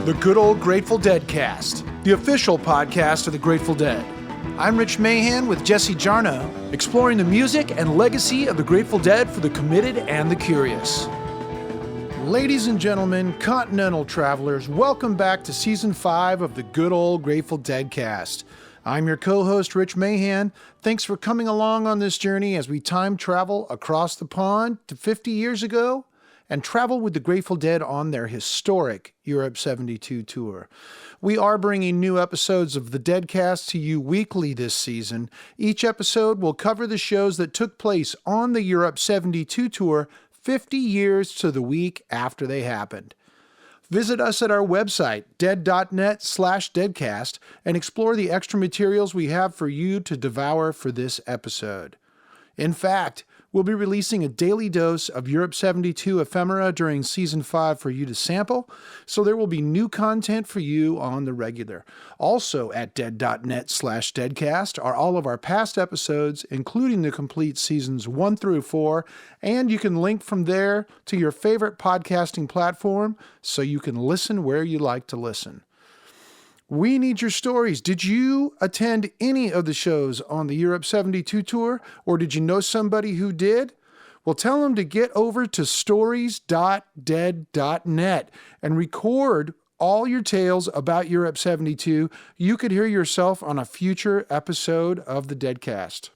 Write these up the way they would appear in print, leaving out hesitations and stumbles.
The Good Old Grateful Deadcast, the official podcast of the Grateful Dead. I'm Rich Mahan with Jesse Jarnow, exploring the music and legacy of the Grateful Dead for the committed and the curious. Ladies and gentlemen, continental travelers, welcome back to Season 5 of the Good Old Grateful Deadcast. I'm your co-host, Rich Mahan. Thanks for coming along on this journey as we time travel across the pond to 50 years ago and travel with the Grateful Dead on their historic Europe 72 tour. We are bringing new episodes of the Deadcast to you weekly this season. Each episode will cover the shows that took place on the Europe 72 tour 50 years to the week after they happened. Visit us at our website, dead.net/deadcast, and explore the extra materials we have for you to devour for this episode. In fact, we'll be releasing a daily dose of Europe 72 ephemera during Season 5 for you to sample, so there will be new content for you on the regular. Also at dead.net/deadcast are all of our past episodes, including the complete Seasons 1 through 4, and you can link from there to your favorite podcasting platform so you can listen where you like to listen. We need your stories. Did you attend any of the shows on the Europe 72 tour, or did you know somebody who did? Well, tell them to get over to stories.dead.net and record all your tales about Europe 72. You could hear yourself on a future episode of the Deadcast.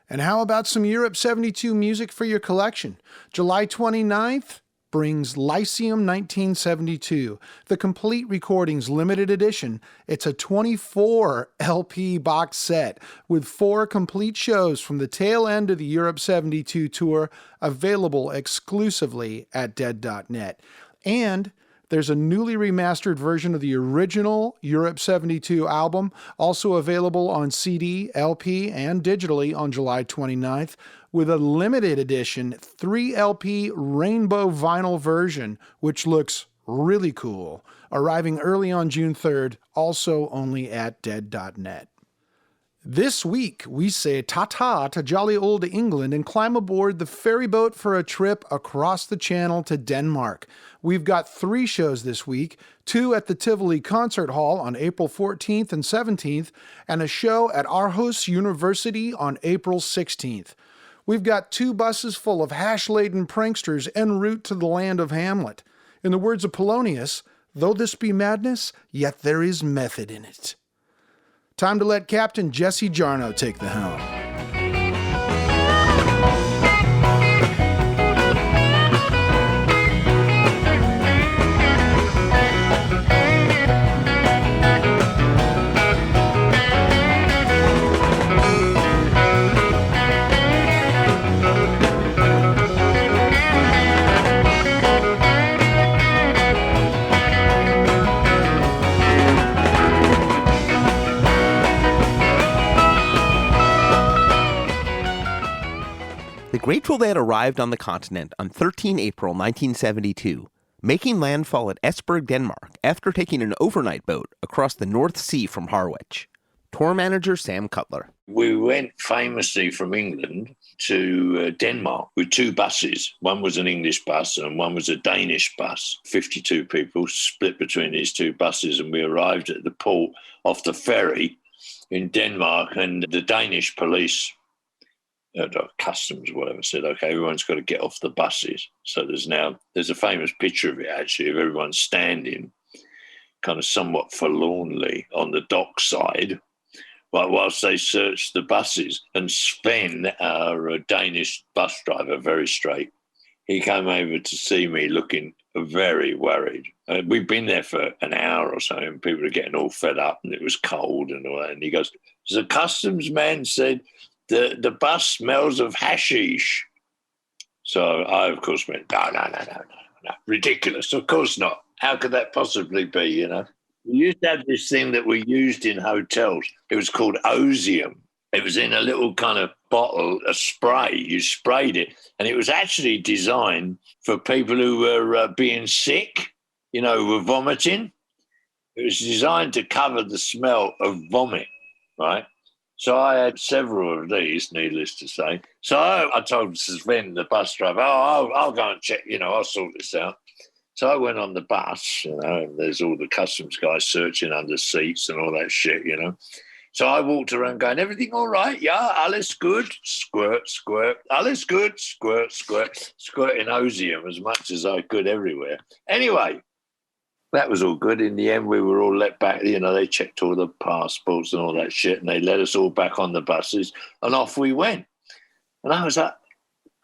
And how about some Europe 72 music for your collection? July 29th, brings Lyceum 1972, the complete recordings limited edition. It's a 24 LP box set with 4 complete shows from the tail end of the Europe 72 tour available exclusively at dead.net. And there's a newly remastered version of the original Europe 72 album, also available on CD, LP, and digitally on July 29th, with a limited edition 3 LP rainbow vinyl version, which looks really cool, arriving early on June 3rd, also only at dead.net. This week, we say ta-ta to jolly old England and climb aboard the ferry boat for a trip across the channel to Denmark. We've got 3 shows this week, 2 at the Tivoli Concert Hall on April 14th and 17th, and a show at Aarhus University on April 16th. We've got 2 buses full of hash-laden pranksters en route to the land of Hamlet. In the words of Polonius, though this be madness, yet there is method in it. Time to let Captain Jesse Jarnow take the helm. The Grateful Dead arrived on the continent on 13 April 1972, making landfall at Esbjerg, Denmark, after taking an overnight boat across the North Sea from Harwich. Tour manager Sam Cutler. We went famously from England to Denmark with 2 buses. One was an English bus and one was a Danish bus. 52 people split between these 2 buses, and we arrived at the port off the ferry in Denmark, and the Danish police, customs or whatever, said, okay, everyone's got to get off the buses. So there's a famous picture of it, actually, of everyone standing kind of somewhat forlornly on the dock side whilst they searched the buses. And Sven, our Danish bus driver, very straight, he came over to see me looking very worried. We'd been there for an hour or so, and people were getting all fed up, and it was cold and all that. And he goes, the customs man said, the bus smells of hashish. So I, of course, went, no. Ridiculous. Of course not. How could that possibly be, you know? We used to have this thing that we used in hotels. It was called osium. It was in a little kind of bottle, a spray. You sprayed it. And it was actually designed for people who were being sick, you know, who were vomiting. It was designed to cover the smell of vomit, right? So I had several of these, needless to say. So I told Sven, the bus driver, I'll go and check, I'll sort this out. So I went on the bus, and there's all the customs guys searching under seats and all that shit, So I walked around going, everything all right? Yeah, alles good? Squirt, squirt. Alles good? Squirt, squirt. Squirting osium as much as I could everywhere. Anyway, that was all good. In the end, we were all let back. They checked all the passports and all that shit, and they let us all back on the buses, and off we went. And I was like,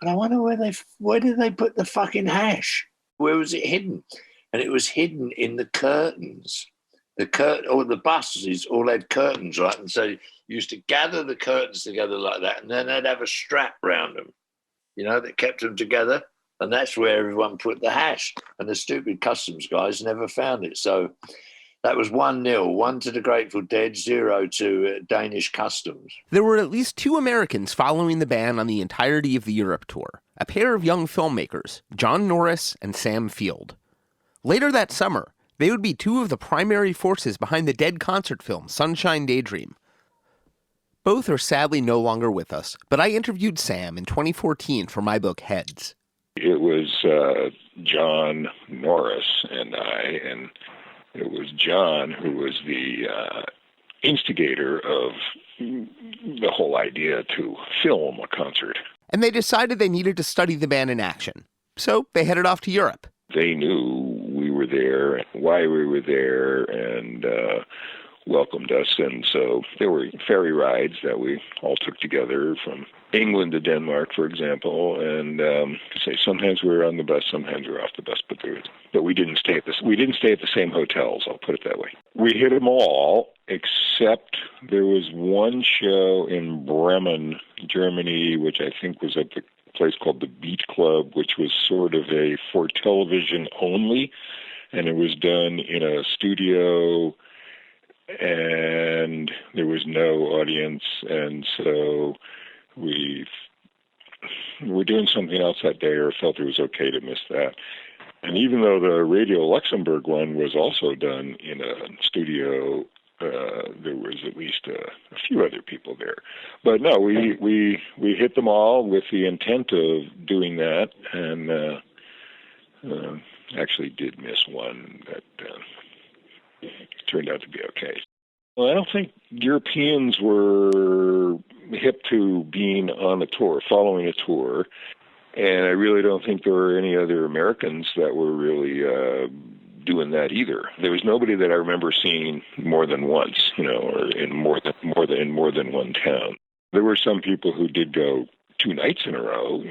and I wonder where did they put the fucking hash? Where was it hidden? And it was hidden in the curtains. The buses all had curtains, right? And so you used to gather the curtains together like that, and then they'd have a strap round them, that kept them together. And that's where everyone put the hash. And the stupid customs guys never found it. So that was 1-0, 1 to the Grateful Dead, 0 to Danish customs. There were at least 2 Americans following the band on the entirety of the Europe tour, a pair of young filmmakers, John Norris and Sam Field. Later that summer, they would be 2 of the primary forces behind the Dead concert film, Sunshine Daydream. Both are sadly no longer with us, but I interviewed Sam in 2014 for my book, Heads. It was John Norris and I, and it was John who was the instigator of the whole idea to film a concert. And they decided they needed to study the band in action, so they headed off to Europe. They knew we were there and why we were there, and welcomed us. And so there were ferry rides that we all took together from England to Denmark, for example. And sometimes we were on the bus, sometimes we were off the bus, but we didn't stay at the same hotels. I'll put it that way. We hit them all, except there was one show in Bremen, Germany, which I think was at the place called the Beat Club, which was sort of for television only, and it was done in a studio, and there was no audience, and so we were doing something else that day, or felt it was okay to miss that. And even though the Radio Luxembourg one was also done in a studio, there was at least a few other people there. But no, we hit them all with the intent of doing that, and actually did miss one that turned out to be okay. Well, I don't think Europeans were hip to being on a tour, following a tour, and I really don't think there were any other Americans that were really doing that either. There was nobody that I remember seeing more than once, or in more than one town. There were some people who did go 2 nights in a row,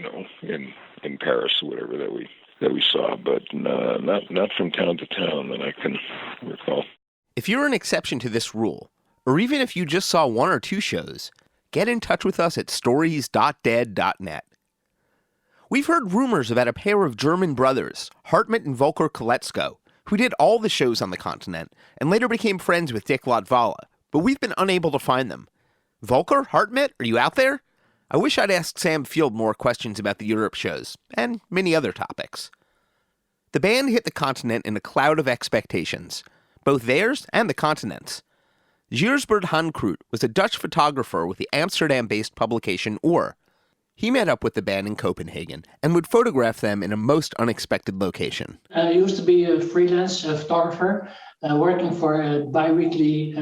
in Paris or whatever that we saw, but not from town to town that I can recall. If you're an exception to this rule, or even if you just saw 1 or 2 shows, get in touch with us at stories.dead.net. We've heard rumors about a pair of German brothers, Hartmut and Volker Koletzko, who did all the shows on the continent and later became friends with Dick Latvala, but we've been unable to find them. Volker, Hartmut, are you out there? I wish I'd asked Sam Field more questions about the Europe shows, and many other topics. The band hit the continent in a cloud of expectations, both theirs and the continent's. Gijsbert Hanekroot was a Dutch photographer with the Amsterdam-based publication Oor. He met up with the band in Copenhagen and would photograph them in a most unexpected location. I used to be a freelance photographer, working for a bi-weekly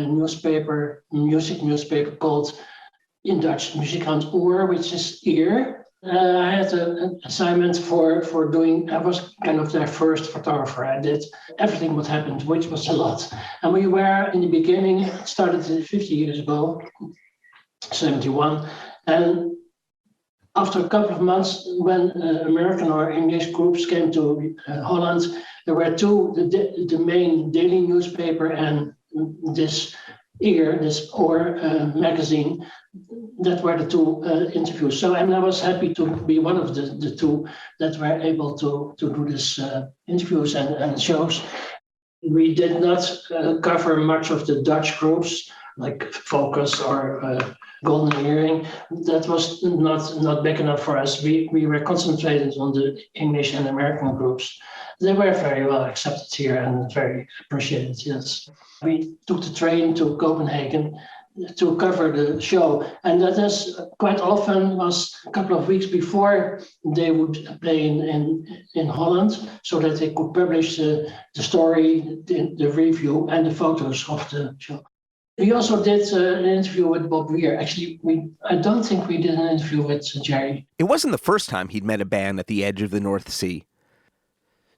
music newspaper called, in Dutch, Muzikant Oor, which is ear. I had an assignment for doing, I was kind of their first photographer. I did everything what happened, which was a lot. And we were, in the beginning, started 50 years ago, 71, and after a couple of months, when American or English groups came to Holland, there were 2, the main daily newspaper and this Oor magazine, that were the 2 interviews. So, and I was happy to be one of the 2 that were able to do this interviews and shows. We did not cover much of the Dutch groups, like Focus or Golden Earring. That was not big enough for us. We were concentrated on the English and American groups. They were very well accepted here and very appreciated, yes. We took the train to Copenhagen, to cover the show. And that is quite often was a couple of weeks before they would play in Holland, so that they could publish the story, the review, and the photos of the show. We also did an interview with Bob Weir. Actually, I don't think we did an interview with Jerry. It wasn't the first time he'd met a band at the edge of the North Sea.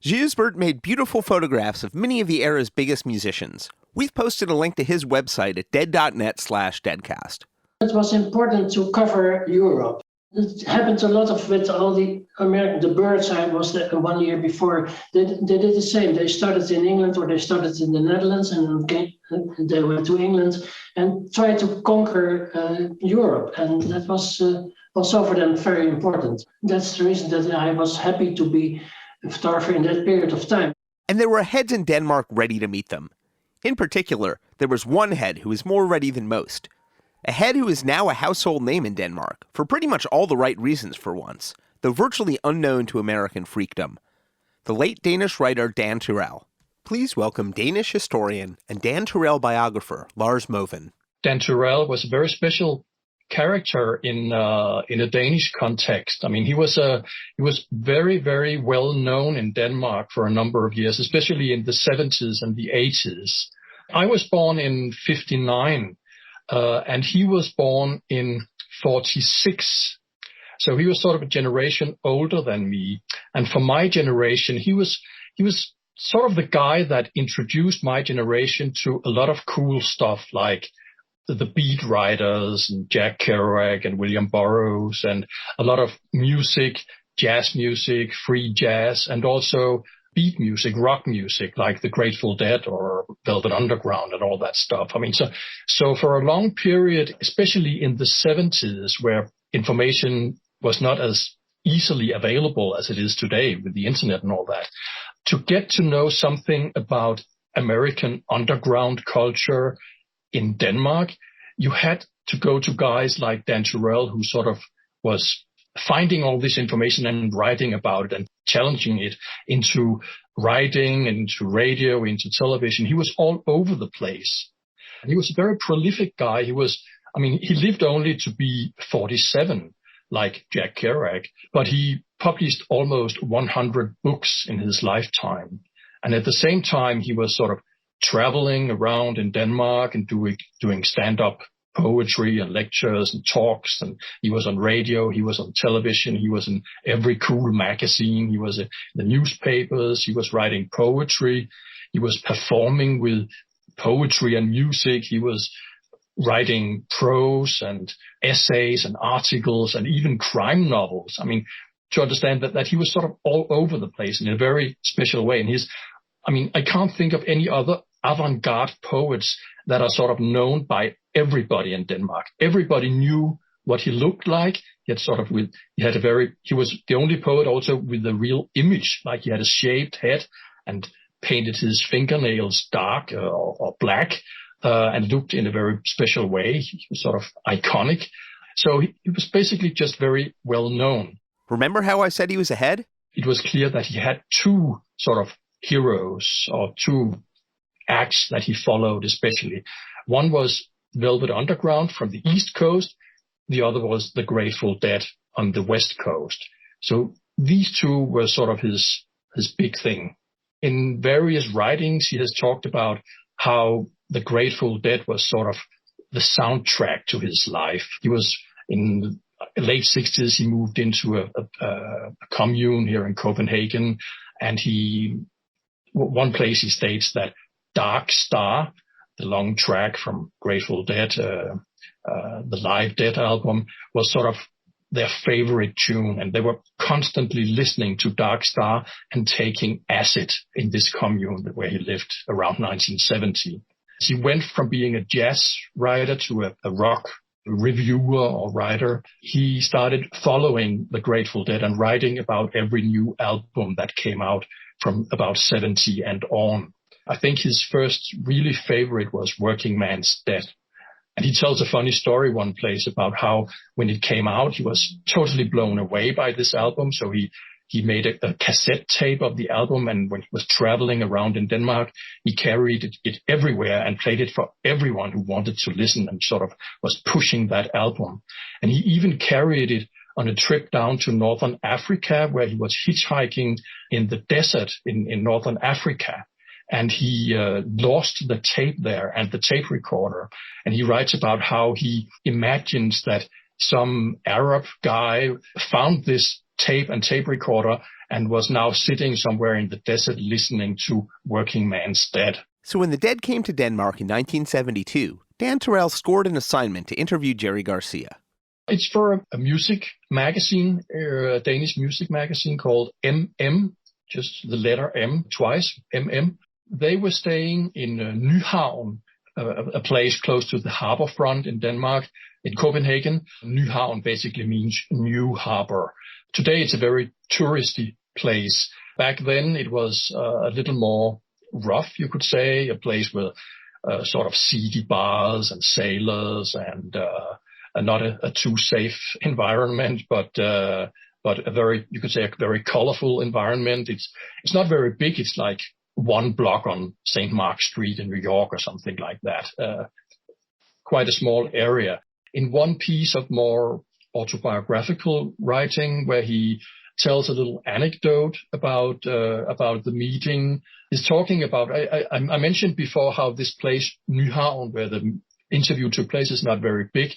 Gijsbert made beautiful photographs of many of the era's biggest musicians. We've posted a link to his website at dead.net/deadcast. It was important to cover Europe. It happened a lot with all the American. The Birdside was 1 year before. They did the same. They started in England or they started in the Netherlands and they went to England and tried to conquer Europe. And that was also for them very important. That's the reason that I was happy to be a photographer in that period of time. And there were heads in Denmark ready to meet them. In particular, there was one head who was more ready than most. A head who is now a household name in Denmark, for pretty much all the right reasons for once, though virtually unknown to American freakdom. The late Danish writer Dan Turèll. Please welcome Danish historian and Dan Turèll biographer Lars Movin. Dan Turèll was a very special character in a Danish context. I mean, he was very, very well known in Denmark for a number of years, especially in the 70s and the 80s. I was born in 59. And he was born in 46. So he was sort of a generation older than me. And for my generation, he was sort of the guy that introduced my generation to a lot of cool stuff like the beat writers and Jack Kerouac and William Burroughs and a lot of music, jazz music, free jazz, and also beat music, rock music, like the Grateful Dead or Velvet Underground and all that stuff. I mean, so for a long period, especially in the 70s, where information was not as easily available as it is today with the internet and all that, to get to know something about American underground culture in Denmark, you had to go to guys like Dan Turèll, who sort of was finding all this information and writing about it and challenging it into writing, into radio, into television. He was all over the place. And he was a very prolific guy. He lived only to be 47, like Jack Kerouac, but he published almost 100 books in his lifetime. And at the same time, he was sort of traveling around in Denmark and doing stand-up poetry and lectures and talks, and he was on radio, he was on television, he was in every cool magazine, he was in the newspapers, he was writing poetry, he was performing with poetry and music, he was writing prose and essays and articles and even crime novels. I mean, to understand that he was sort of all over the place in a very special way. And I can't think of any other avant-garde poets that are sort of known by everybody in Denmark. Everybody knew what he looked like. He was the only poet also with a real image, like he had a shaved head and painted his fingernails dark or black and looked in a very special way. He was sort of iconic. So he was basically just very well known. Remember how I said he was ahead? It was clear that he had two sort of heroes or two acts that he followed especially. One was Velvet Underground from the East Coast. The other was the Grateful Dead on the West Coast. So these two were sort of his big thing. In various writings, he has talked about how the Grateful Dead was sort of the soundtrack to his life. He was in the late 60s, he moved into a commune here in Copenhagen, and one place he states that Dark Star, the long track from Grateful Dead, the Live Dead album, was sort of their favorite tune, and they were constantly listening to Dark Star and taking acid in this commune where he lived around 1970. He went from being a jazz writer to a rock reviewer or writer. He started following the Grateful Dead and writing about every new album that came out from about 70 and on. I think his first really favorite was Working Man's Dead. And he tells a funny story one place about how when it came out, he was totally blown away by this album. So he He made a cassette tape of the album, and when he was traveling around in Denmark, he carried it everywhere and played it for everyone who wanted to listen, and sort of was pushing that album. And he even carried it on a trip down to Northern Africa, where he was hitchhiking in the desert in Northern Africa. And he lost the tape there and the tape recorder. And he writes about how he imagines that some Arab guy found this tape and tape recorder and was now sitting somewhere in the desert listening to Working Man's Dead. So when the Dead came to Denmark in 1972, Dan Turèll scored an assignment to interview Jerry Garcia. It's for a music magazine, a Danish music magazine called MM, just the letter M twice, MM. They were staying in Nyhavn, a place close to the harbor front in Denmark, in Copenhagen. Nyhavn basically means new harbor. Today it's a very touristy place. Back then it was a little more rough, you could say, a place with sort of seedy bars and sailors and not a too safe environment, but a very, you could say, a very colorful environment. It's not very big. It's like one block on St. Mark's Street in New York or something like that. Quite a small area. In one piece of more autobiographical writing, where he tells a little anecdote about the meeting, he's talking about. I mentioned before how this place Nyhavn, where the interview took place, is not very big,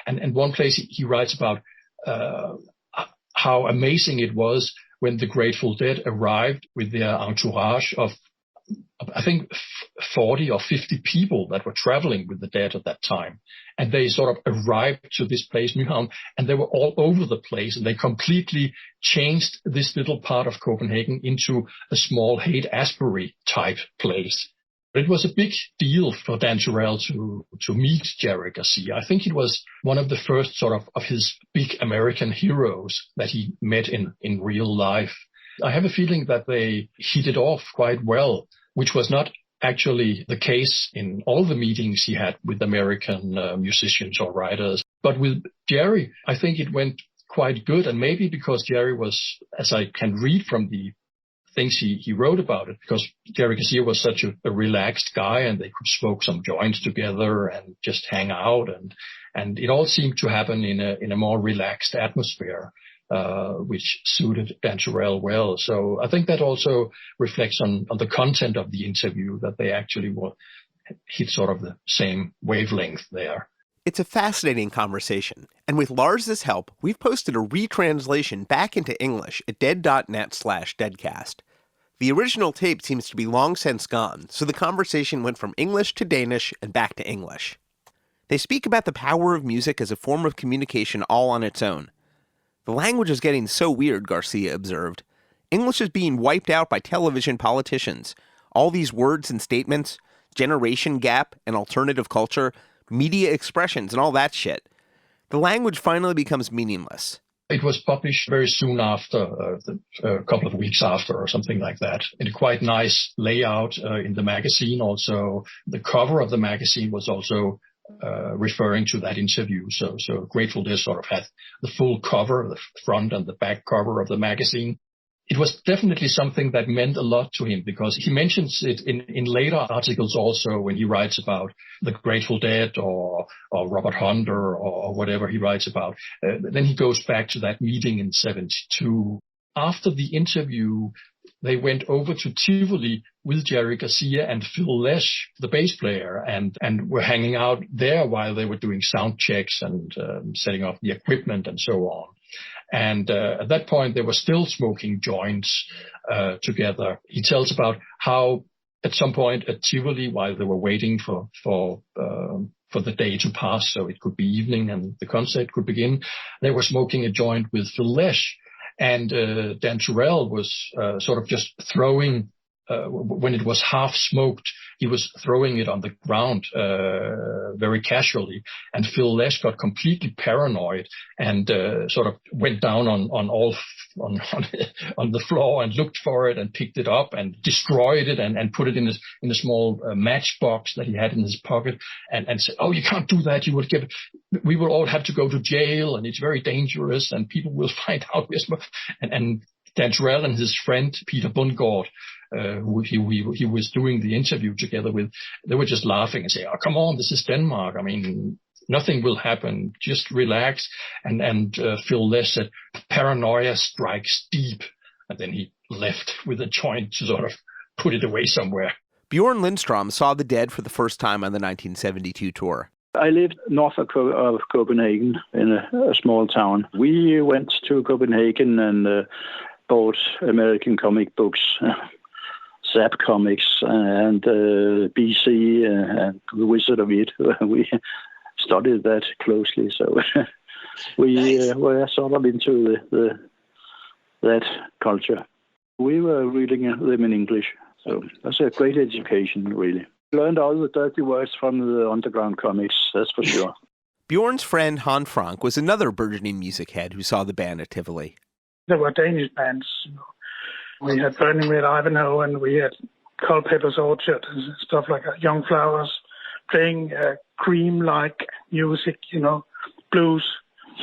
and one place he writes about how amazing it was when the Grateful Dead arrived with their entourage of, I think, 40 or 50 people that were traveling with the Dead at that time. And they sort of arrived to this place, Nyhavn, and they were all over the place, and they completely changed this little part of Copenhagen into a small Haight-Ashbury type place. It was a big deal for Dan Turèll to meet Jerry Garcia. I think it was one of the first sort of his big American heroes that he met in real life. I have a feeling that they hit it off quite well, which was not actually the case in all the meetings he had with American musicians or writers. But with Jerry, I think it went quite good. And maybe because Jerry was, as I can read from the things he wrote about it, because Jerry Garcia was such a relaxed guy, and they could smoke some joints together and just hang out, and it all seemed to happen in a more relaxed atmosphere, which suited Dan Turèll well. So I think that also reflects on the content of the interview, that they actually hit sort of the same wavelength there. It's a fascinating conversation, and with Lars's help, we've posted a retranslation back into English at dead.net/deadcast. The original tape seems to be long since gone, so the conversation went from English to Danish and back to English. They speak about the power of music as a form of communication all on its own. The language is getting so weird, Garcia observed. English is being wiped out by television politicians. All these words and statements, generation gap and alternative culture, media expressions, and all that shit. The language finally becomes meaningless. It was published very soon after, a couple of weeks after or something like that, in a quite nice layout in the magazine. Also, the cover of the magazine was also referring to that interview. So Grateful Dead sort of had the full cover, the front and the back cover of the magazine. It was definitely something that meant a lot to him, because he mentions it in later articles also, when he writes about the Grateful Dead or Robert Hunter or whatever he writes about. Then he goes back to that meeting in 1972. After the interview, they went over to Tivoli with Jerry Garcia and Phil Lesh, the bass player, and were hanging out there while they were doing sound checks and setting up the equipment and so on. And at that point, they were still smoking joints together. He tells about how at some point at Tivoli, while they were waiting for the day to pass, so it could be evening and the concert could begin, they were smoking a joint with Phil Lesh. And Dan Turèll was sort of just throwing, when it was half smoked, he was throwing it on the ground very casually. And Phil Lesh got completely paranoid and sort of went down on the floor and looked for it and picked it up and destroyed it and put it in a small matchbox that he had in his pocket and said, "Oh, you can't do that. We will all have to go to jail, and it's very dangerous, and people will find out." And Dantrell and his friend Peter Bundgaard, who he was doing the interview together with, they were just laughing and saying, "Oh, come on, this is Denmark. I mean, nothing will happen. Just relax." And Phil Les said, "Paranoia strikes deep." And then he left with a joint to sort of put it away somewhere. Bjørn Lindstrøm saw the Dead for the first time on the 1972 tour. I lived north of Copenhagen in a small town. We went to Copenhagen and bought American comic books, Zap Comics and BC and The Wizard of It. We studied that closely, so we were sort of into that culture. We were reading them in English, so that's a great education, really. Learned all the dirty words from the underground comics, that's for sure. Bjørn's friend Francke was another burgeoning music head who saw the band at Tivoli. There were Danish bands. We had Burning Red Ivanhoe, and we had Culpepper's Orchard and stuff like that. Young Flowers playing cream-like music, blues,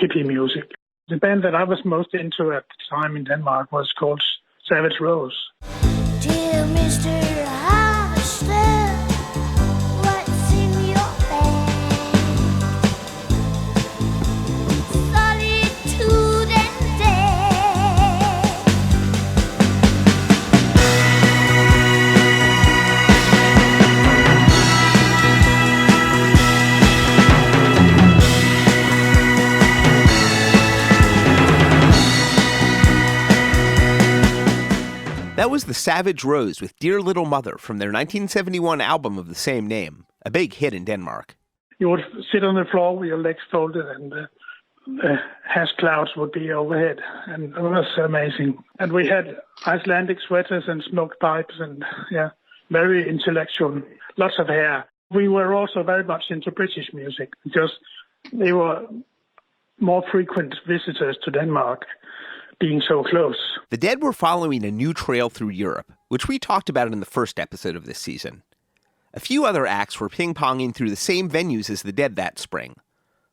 hippie music. The band that I was most into at the time in Denmark was called Savage Rose. Dear Mr. Harvester, what's in your bag? Solitude and death. That was the Savage Rose with Dear Little Mother from their 1971 album of the same name, a big hit in Denmark. You would sit on the floor with your legs folded, and hash clouds would be overhead, and it was amazing. And we had Icelandic sweaters and smoked pipes, and very intellectual, lots of hair. We were also very much into British music because they were more frequent visitors to Denmark, being so close. The Dead were following a new trail through Europe, which we talked about in the first episode of this season. A few other acts were ping-ponging through the same venues as the Dead that spring.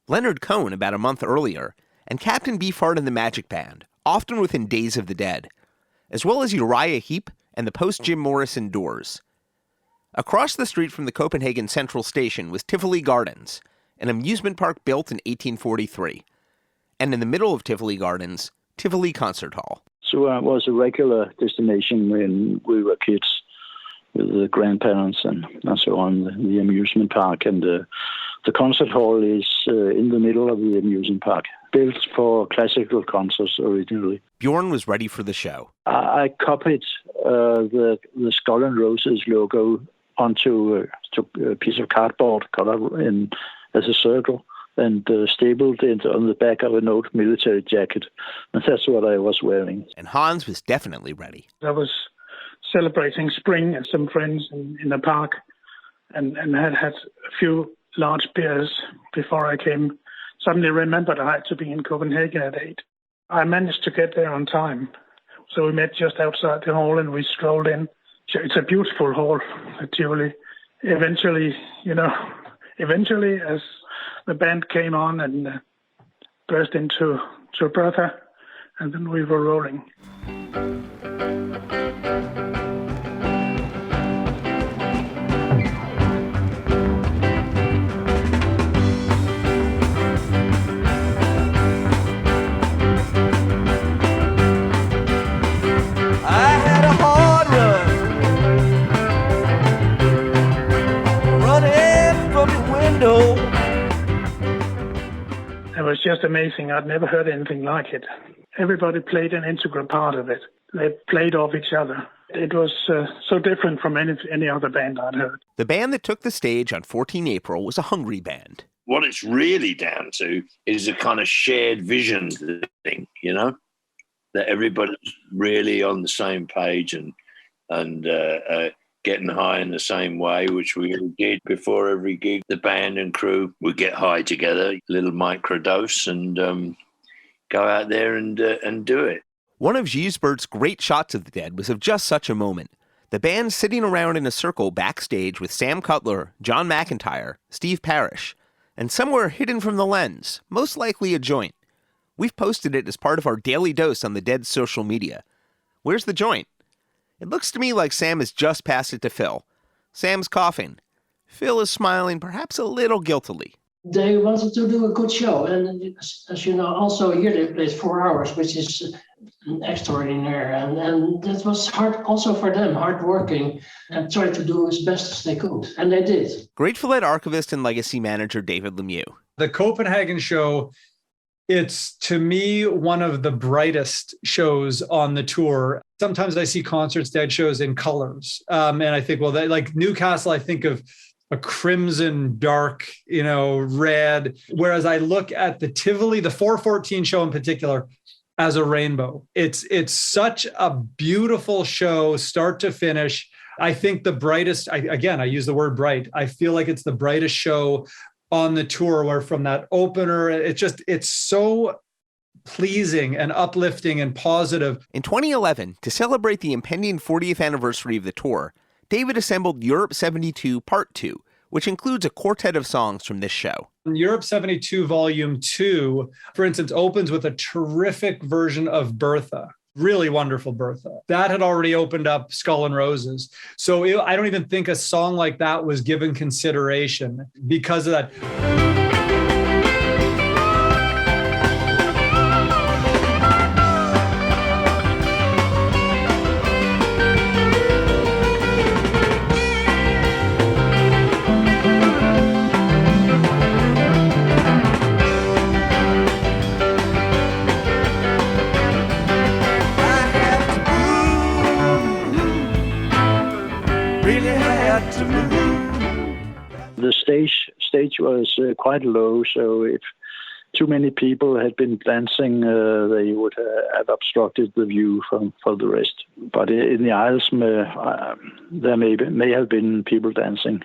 Leonard Cohen about a month earlier, and Captain Beefheart and the Magic Band, often within days of the Dead, as well as Uriah Heep and the post-Jim Morrison Doors. Across the street from the Copenhagen Central Station was Tivoli Gardens, an amusement park built in 1843. And in the middle of Tivoli Gardens, Tivoli Concert Hall. So it was a regular destination when we were kids with the grandparents and so on, the amusement park. And the concert hall is in the middle of the amusement park, built for classical concerts originally. Bjørn was ready for the show. I copied the Skull and Roses logo onto a piece of cardboard cut up as a circle, and stapled it on the back of an old military jacket. And that's what I was wearing. And Hans was definitely ready. I was celebrating spring and some friends in the park, and had a few large beers before I came. Suddenly remembered I had to be in Copenhagen at 8. I managed to get there on time. So we met just outside the hall and we strolled in. It's a beautiful hall at Tivoli. Eventually, as the band came on and burst into Brother, and then we were rolling. I had a hard run, running from the window. It was just amazing. I'd never heard anything like it. Everybody played an integral part of it. They played off each other. It was so different from any other band I'd heard. The band that took the stage on 14 April was a hungry band. What it's really down to is a kind of shared vision thing, that everybody's really on the same page and getting high in the same way, which we all did before every gig. The band and crew would get high together, a little microdose, and go out there and do it. One of Gijsbert's great shots of the Dead was of just such a moment. The band sitting around in a circle backstage with Sam Cutler, John McIntyre, Steve Parish, and somewhere hidden from the lens, most likely a joint. We've posted it as part of our daily dose on the Dead's social media. Where's the joint? It looks to me like Sam has just passed it to Phil. Sam's coughing. Phil is smiling, perhaps a little guiltily. They wanted to do a good show. And as you know, also here they played 4 hours, which is extraordinary. And that was hard also for them, hard working, and tried to do as best as they could. And they did. Grateful Dead archivist and legacy manager David Lemieux. The Copenhagen show, it's, to me, one of the brightest shows on the tour. Sometimes I see concerts, Dead shows in colors. And I think, well, like Newcastle, I think of a crimson, dark, red. Whereas I look at the Tivoli, the 414 show in particular, as a rainbow. It's such a beautiful show, start to finish. I think the brightest, I use the word bright. I feel like it's the brightest show on the tour, where from that opener, it's so pleasing and uplifting and positive. In 2011, to celebrate the impending 40th anniversary of the tour, David assembled Europe 72 Part 2, which includes a quartet of songs from this show. Europe 72 Volume 2, for instance, opens with a terrific version of Bertha. Really wonderful Bertha. That had already opened up Skull and Roses. So I don't even think a song like that was given consideration because of that. The stage was quite low, so if too many people had been dancing, they would have obstructed the view for the rest. But in the aisles, there may have been people dancing.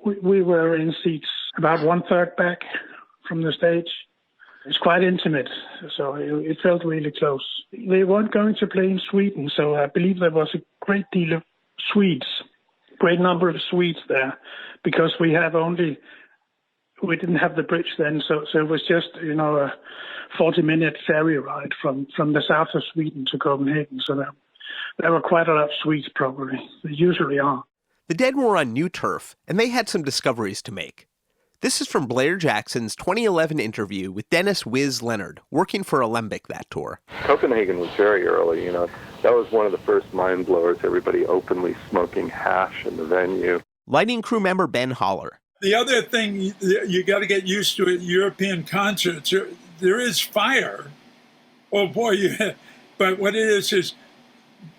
We were in seats about 1/3 back from the stage. It's quite intimate, so it felt really close. They weren't going to play in Sweden, so I believe there was a great deal of Swedes. Great number of Swedes there, because we didn't have the bridge then, so it was just a 40-minute ferry ride from the south of Sweden to Copenhagen. So there were quite a lot of Swedes, probably. There usually are. The Dead were on new turf, and they had some discoveries to make. This is from Blair Jackson's 2011 interview with Dennis Wiz Leonard, working for Alembic that tour. Copenhagen was very early, That was one of the first mind blowers, everybody openly smoking hash in the venue. Lighting crew member Ben Holler. The other thing you got to get used to at European concerts, there is fire. Oh boy, but what it is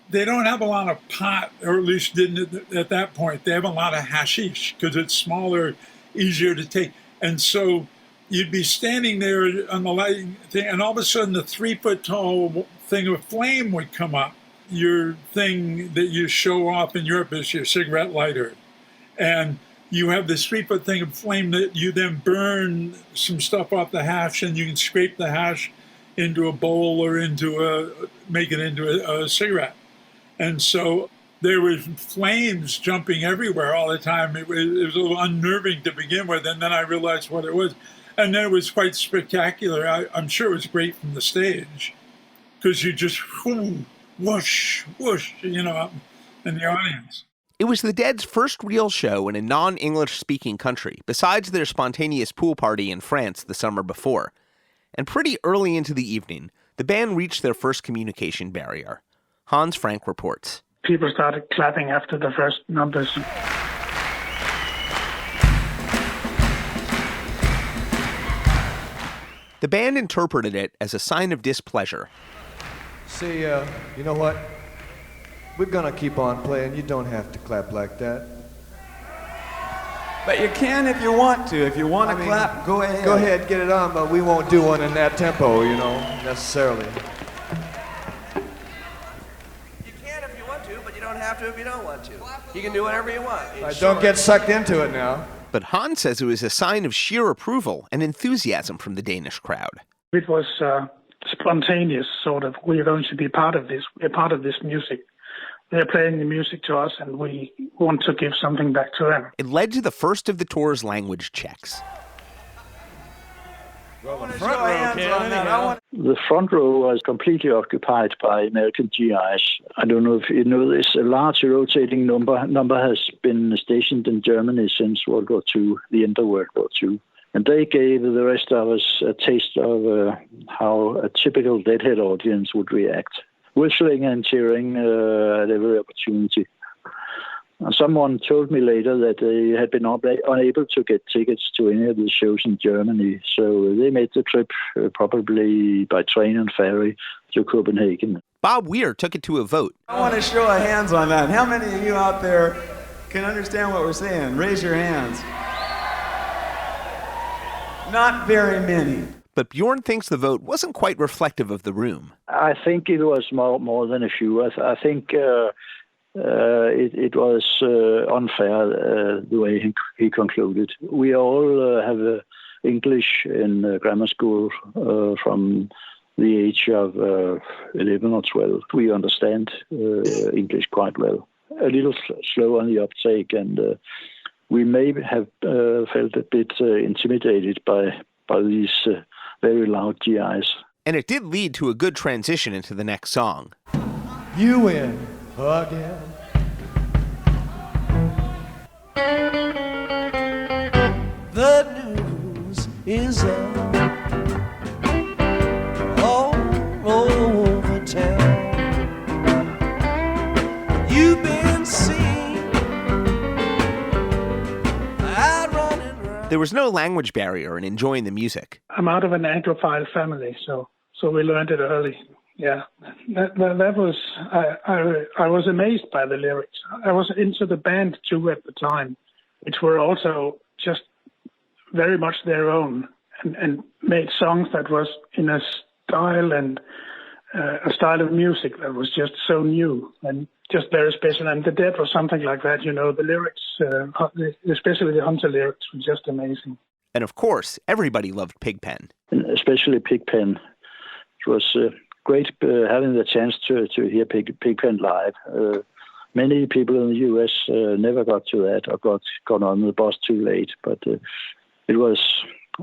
they don't have a lot of pot, or at least didn't at that point. They have a lot of hashish because it's smaller, easier to take. And so you'd be standing there on the lighting thing, and all of a sudden the 3-foot tall thing of flame would come up. Your thing that you show off in Europe is your cigarette lighter. And you have this 3-foot thing of flame that you then burn some stuff off the hash, and you can scrape the hash into a bowl or make it into a cigarette. And so there was flames jumping everywhere all the time. It was a little unnerving to begin with, and then I realized what it was. And then it was quite spectacular. I'm sure it was great from the stage, because you just whoosh, whoosh, in the audience. It was the Dead's first real show in a non-English speaking country, besides their spontaneous pool party in France the summer before. And pretty early into the evening, the band reached their first communication barrier. Hans Frank reports. People started clapping after the first numbers. The band interpreted it as a sign of displeasure. See, you know what? We're gonna keep on playing. You don't have to clap like that. But you can if you want to. If you want to clap, go ahead. Go ahead, get it on, but we won't do one in that tempo, necessarily. You can if you want to, but you don't have to if you don't want to. You can do whatever you want. Don't get sucked into it now. But Hans says it was a sign of sheer approval and enthusiasm from the Danish crowd. It was spontaneous, sort of. We are going to be part of this. We're part of this music. They're playing the music to us, and we want to give something back to them. It led to the first of the tour's language checks. Front row, can The front row was completely occupied by American GIs. I don't know if you know this. A large rotating number has been stationed in Germany since World War II, the end of World War II. And they gave the rest of us a taste of how a typical Deadhead audience would react, whistling and cheering at every opportunity. Someone told me later that they had been unable to get tickets to any of the shows in Germany, so they made the trip probably by train and ferry to Copenhagen. Bob Weir took it to a vote. I want a show of hands on that. How many of you out there can understand what we're saying? Raise your hands. Not very many. But Bjørn thinks the vote wasn't quite reflective of the room. I think it was more than a few. I think it was unfair the way he concluded. We all have English in grammar school from the age of 11 or 12. We understand English quite well. A little slow on the uptake, and we may have felt a bit intimidated by these very loud GIs. And it did lead to a good transition into the next song. You win again. The news is all over town. You've been seen out running around. There was no language barrier in enjoying the music. I'm out of an Anglophile family, so we learned it early. Yeah, that was, I was amazed by the lyrics. I was into the band too at the time, which were also just very much their own and made songs that was in a style and a style of music that was just so new and just very special. And The Dead was something like that, you know, the lyrics, especially the Hunter lyrics, were just amazing. And of course, everybody loved Pigpen. Especially Pigpen. It was great having the chance to hear Pigpen live. Many people in the U.S. never got to that or got on the bus too late, but it was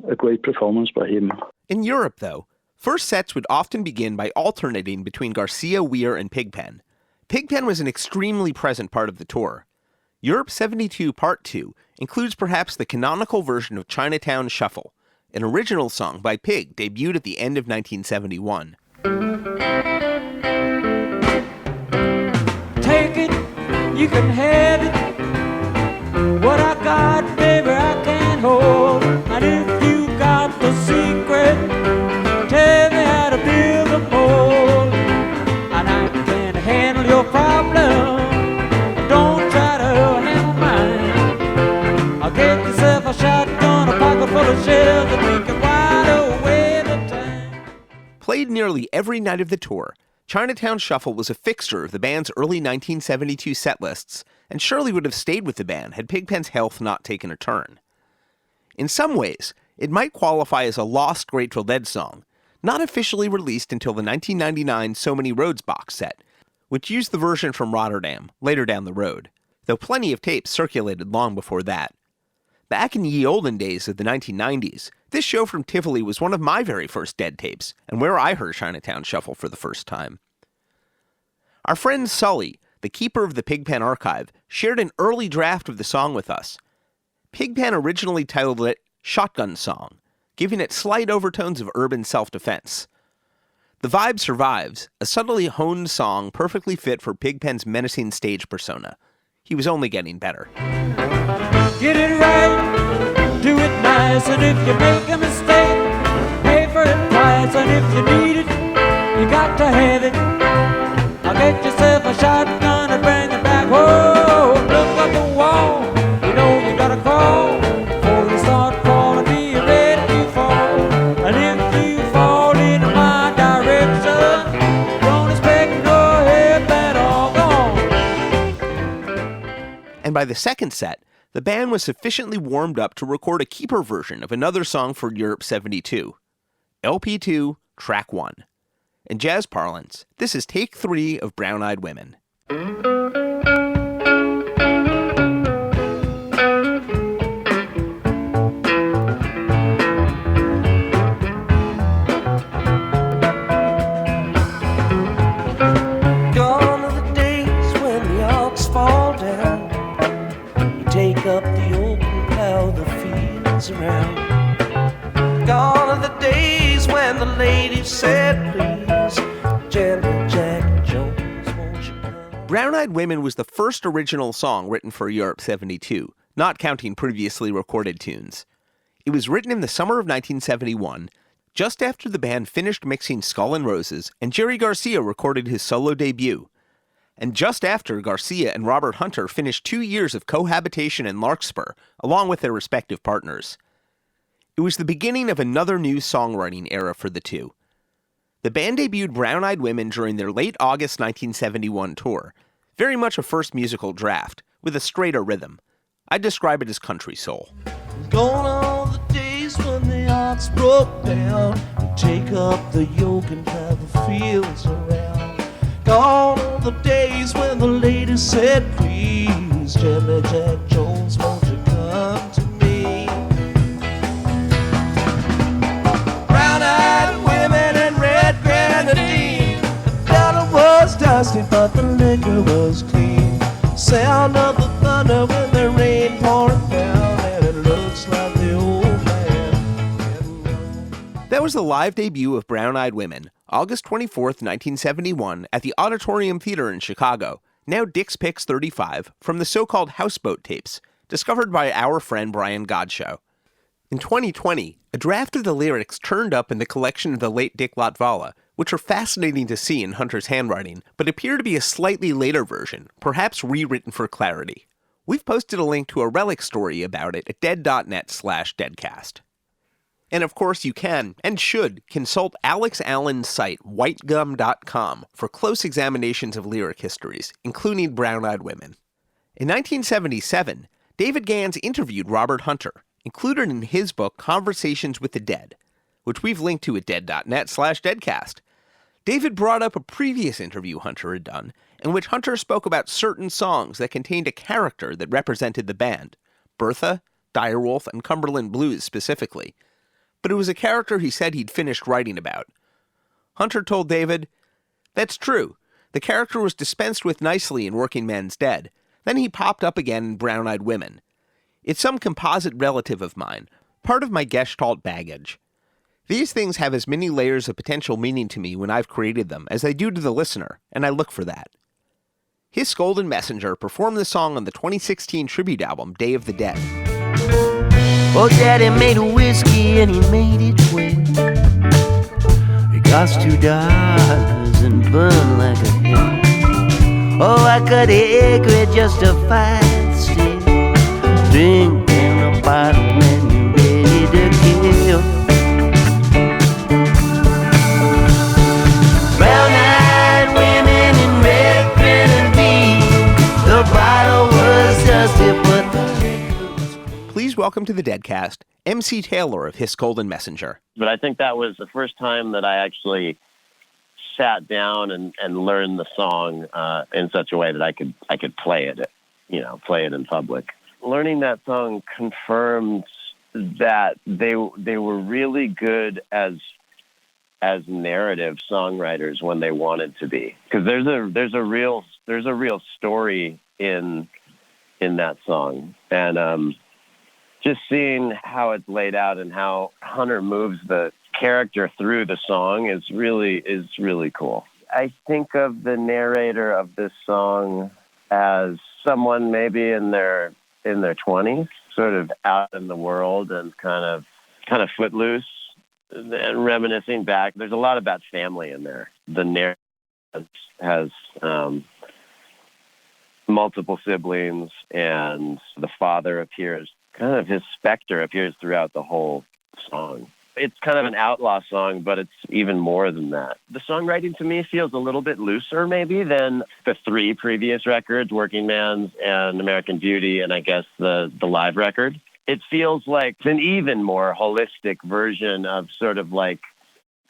a great performance by him. In Europe, though, first sets would often begin by alternating between Garcia, Weir, and Pigpen. Pigpen was an extremely present part of the tour. Europe 72 Part 2 includes perhaps the canonical version of Chinatown Shuffle, an original song by Pig debuted at the end of 1971. Take it, you can have it. What I got, baby, I can't hold. And if you got the secret, tell me how to build a mold. And I can handle your problem. Don't try to handle mine. I'll get yourself a shotgun, a pocket full of shells, and we can wide away the time. Played nearly every night of the tour, Chinatown Shuffle was a fixture of the band's early 1972 set lists, and surely would have stayed with the band had Pigpen's health not taken a turn. In some ways, it might qualify as a lost Grateful Dead song, not officially released until the 1999 So Many Roads box set, which used the version from Rotterdam, later down the road, though plenty of tapes circulated long before that. Back in ye olden days of the 1990s, this show from Tivoli was one of my very first Dead tapes, and where I heard Chinatown Shuffle for the first time. Our friend Sully, the keeper of the Pigpen archive, shared an early draft of the song with us. Pigpen originally titled it Shotgun Song, giving it slight overtones of urban self-defense. The vibe survives, a subtly honed song perfectly fit for Pigpen's menacing stage persona. He was only getting better. Get it right, do it nice, and if you make a mistake, pay for it twice, and if you need it, you got to have it. I'll get yourself a shotgun and bring it back. Whoa, look up the wall, you know you gotta crawl. Before you start crawling, be ready to fall. And if you fall into my direction, don't expect no help at all. Go on. And by the second set, the band was sufficiently warmed up to record a keeper version of another song for Europe 72, LP2, Track 1. In jazz parlance, this is take 3 of Brown Eyed Women. days when the ladies said, please, Gently Jack Jones, won't you come? Brown-Eyed Women was the first original song written for Europe 72, not counting previously recorded tunes. It was written in the summer of 1971, just after the band finished mixing Skull and Roses and Jerry Garcia recorded his solo debut, and just after Garcia and Robert Hunter finished 2 years of cohabitation in Larkspur, along with their respective partners. It was the beginning of another new songwriting era for the two. The band debuted Brown-Eyed Women during their late August 1971 tour, very much a first musical draft, with a straighter rhythm. I'd describe it as country soul. Gone are the days when the ox broke down and take up the yoke and have the fields around. Gone are the days when the ladies said, please, Gently Jack Jones, won't you come to me? Brown-eyed women and red grenadine. The dollar was dusty, but the liquor was clean. Sound of the thunder when the rain pouring down, and it looks like the old man. That was the live debut of Brown-Eyed Women, August 24th, 1971, at the Auditorium Theater in Chicago, now Dick's Picks 35, from the so-called Houseboat tapes, discovered by our friend Brian Godchaux. In 2020, a draft of the lyrics turned up in the collection of the late Dick Latvala, which are fascinating to see in Hunter's handwriting, but appear to be a slightly later version, perhaps rewritten for clarity. We've posted a link to a relic story about it at dead.net/deadcast. And of course you can, and should, consult Alex Allen's site, whitegum.com, for close examinations of lyric histories, including Brown-Eyed Women. In 1977, David Gans interviewed Robert Hunter, included in his book Conversations with the Dead, which we've linked to at dead.net/deadcast. David brought up a previous interview Hunter had done, in which Hunter spoke about certain songs that contained a character that represented the band, Bertha, Direwolf, and Cumberland Blues specifically. But it was a character he said he'd finished writing about. Hunter told David, "That's true. The character was dispensed with nicely in Working Man's Dead. Then he popped up again in Brown-Eyed Women. It's some composite relative of mine, part of my Gestalt baggage. These things have as many layers of potential meaning to me when I've created them as they do to the listener, and I look for that." His Golden Messenger performed the song on the 2016 tribute album, Day of the Dead. Oh, Daddy made a whiskey and he made it well. It cost $2 and burned like a hell. Oh, I cut the acre just to find still. Drink in a bottle when you're ready to kill. Brown-eyed women in red grenadine. The bottle was dusty, but the Please welcome to the Deadcast, MC Taylor of His Golden Messenger. But I think that was the first time that I actually sat down and learned the song in such a way that I could play it, play it in public. Learning that song confirmed that they were really good as narrative songwriters when they wanted to be, because there's a real story in that song, and just seeing how it's laid out and how Hunter moves the character through the song is really cool. I think of the narrator of this song as someone maybe in their 20s, sort of out in the world and kind of footloose and reminiscing back. There's a lot about family in there. The narrator has multiple siblings, and the father appears. Kind of his specter appears throughout the whole song. It's kind of an outlaw song, but it's even more than that. The songwriting to me feels a little bit looser maybe than the 3 previous records, Working Man's and American Beauty, and I guess the live record. It feels like an even more holistic version of sort of like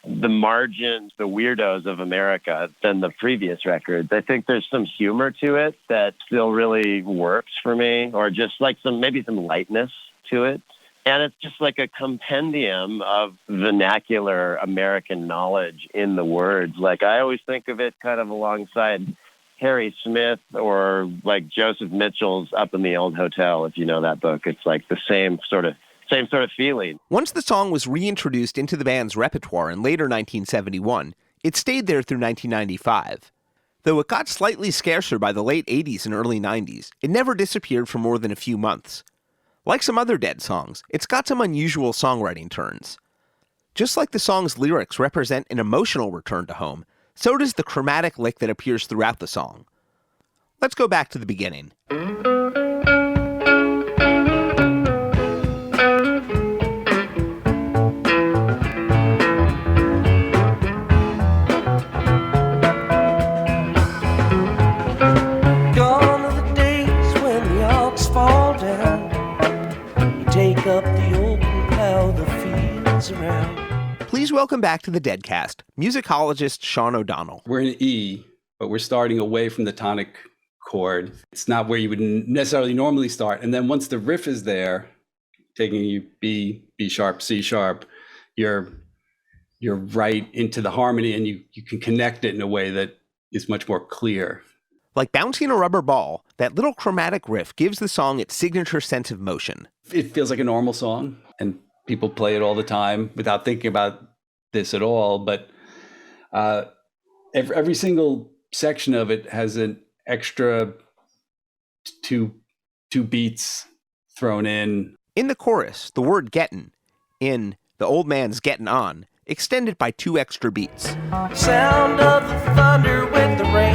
the margins, the weirdos of America than the previous records. I think there's some humor to it that still really works for me, or just like maybe some lightness to it. And it's just like a compendium of vernacular American knowledge in the words. Like I always think of it kind of alongside Harry Smith or like Joseph Mitchell's Up in the Old Hotel, if you know that book. It's like the same sort of same sort of feeling. Once the song was reintroduced into the band's repertoire in later 1971, it stayed there through 1995. Though it got slightly scarcer by the late 80s and early 90s, it never disappeared for more than a few months. Like some other Dead songs, it's got some unusual songwriting turns. Just like the song's lyrics represent an emotional return to home, so does the chromatic lick that appears throughout the song. Let's go back to the beginning. Gone are the days when the ox fall down. You take up the open plow the fields around. Please welcome back to the Deadcast, musicologist Shaugn O'Donnell. We're in E, but we're starting away from the tonic chord. It's not where you would necessarily normally start. And then once the riff is there, taking you B sharp, C sharp, you're right into the harmony, and you can connect it in a way that is much more clear. Like bouncing a rubber ball, that little chromatic riff gives the song its signature sense of motion. It feels like a normal song, and people play it all the time without thinking about this at all. But every single section of it has an extra two beats thrown in. In the chorus, the word gettin', in the old man's gettin' on, extended by 2 extra beats. Sound of the thunder with the rain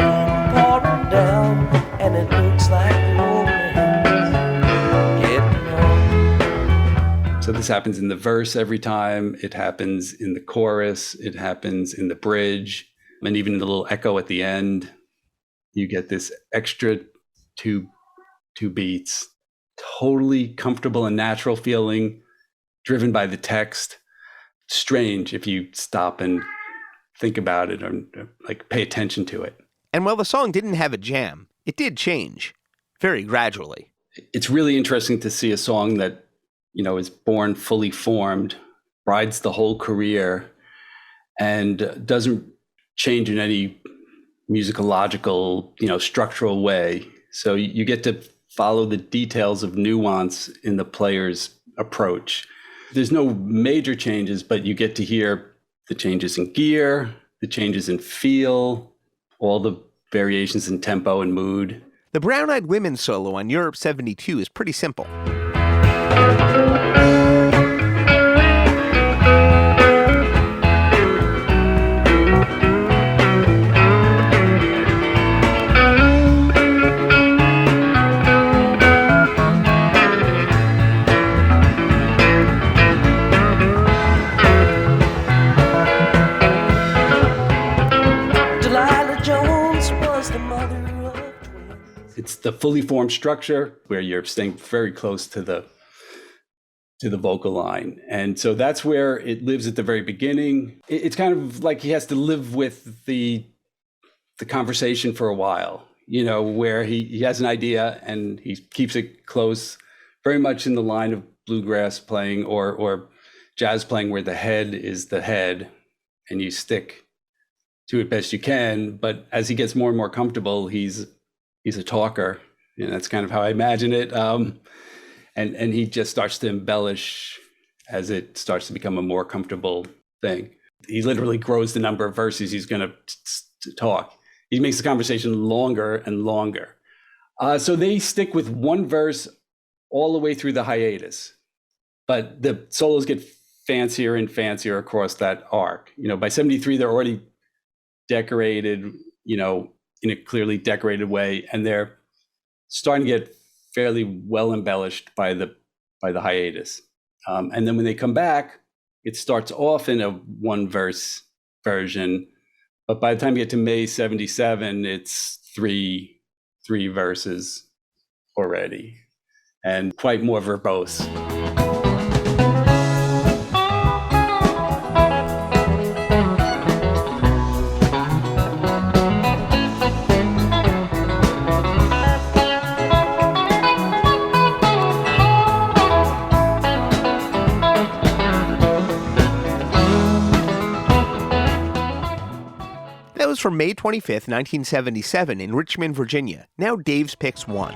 pouring down, and it looks like the old man's getting on. So this happens in the verse every time. It happens in the chorus. It happens in the bridge, and even in the little echo at the end. You get this extra two beats. Totally comfortable and natural feeling, driven by the text. Strange if you stop and think about it or like pay attention to it. And while the song didn't have a jam, it did change, very gradually. It's really interesting to see a song that, is born fully formed, rides the whole career, and doesn't change in any musicological, structural way. So you get to follow the details of nuance in the player's approach. There's no major changes, but you get to hear the changes in gear, the changes in feel, all the variations in tempo and mood. The Brown-Eyed Women solo on Europe 72 is pretty simple. It's the fully formed structure where you're staying very close to the vocal line. And so that's where it lives at the very beginning. It's kind of like he has to live with the conversation for a while, where he has an idea and he keeps it close, very much in the line of bluegrass playing or jazz playing, where the head is the head and you stick to it best you can. But as he gets more and more comfortable, he's a talker, that's kind of how I imagine it. And he just starts to embellish as it starts to become a more comfortable thing. He literally grows the number of verses he's going to talk. He makes the conversation longer and longer. So they stick with one verse all the way through the hiatus, but the solos get fancier and fancier across that arc. By 73, they're already decorated, in a clearly decorated way, and they're starting to get fairly well embellished by the hiatus. And then when they come back, it starts off in a one verse version, but by the time you get to May 77, it's three verses already, and quite more verbose. From May 25th, 1977 in Richmond, Virginia. Now Dave's Picks 1.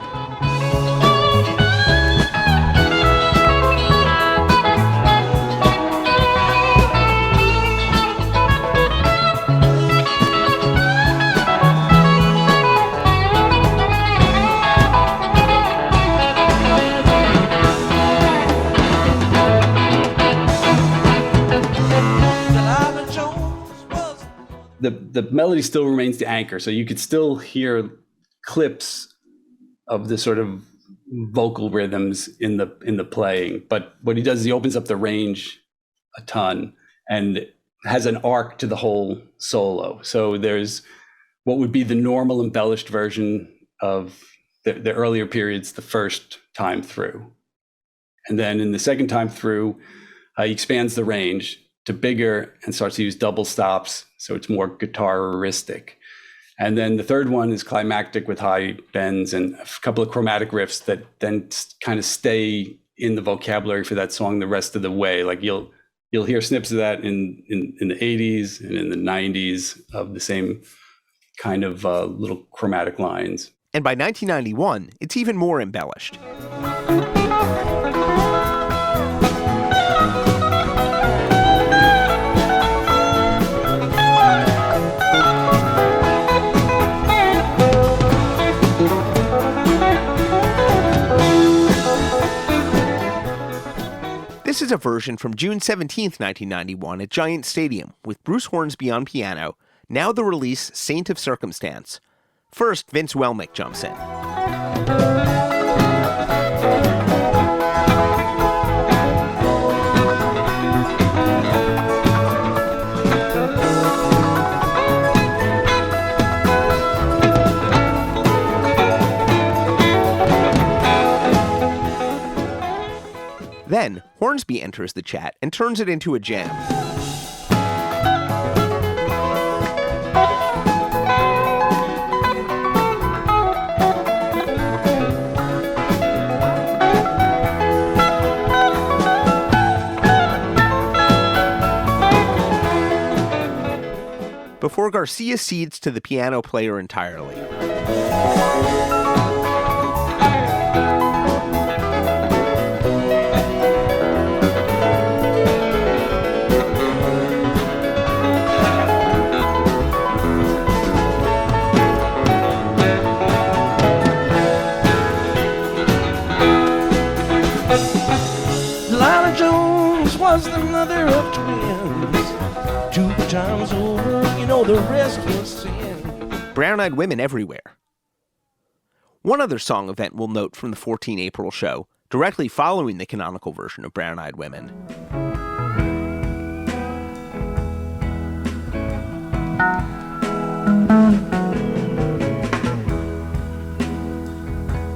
the melody still remains the anchor. So you could still hear clips of the sort of vocal rhythms in the playing. But what he does is he opens up the range a ton and has an arc to the whole solo. So there's what would be the normal embellished version of the earlier periods the first time through. And then in the second time through, he expands the range to bigger and starts to use double stops, so it's more guitaristic. And then the third one is climactic with high bends and a couple of chromatic riffs that then kind of stay in the vocabulary for that song the rest of the way. Like you'll hear snips of that in the 80s and in the 90s of the same kind of little chromatic lines. And by 1991, it's even more embellished. This is a version from June 17th, 1991 at Giant Stadium with Bruce Hornsby on piano, now the release Saint of Circumstance. First, Vince Welnick jumps in. Then, Hornsby enters the chat and turns it into a jam. Before Garcia cedes to the piano player entirely. Was the mother of twins. 2 times over, you know the rest was sin. Brown-Eyed Women everywhere. One other song event we'll note from the 14 April show, directly following the canonical version of Brown-Eyed Women.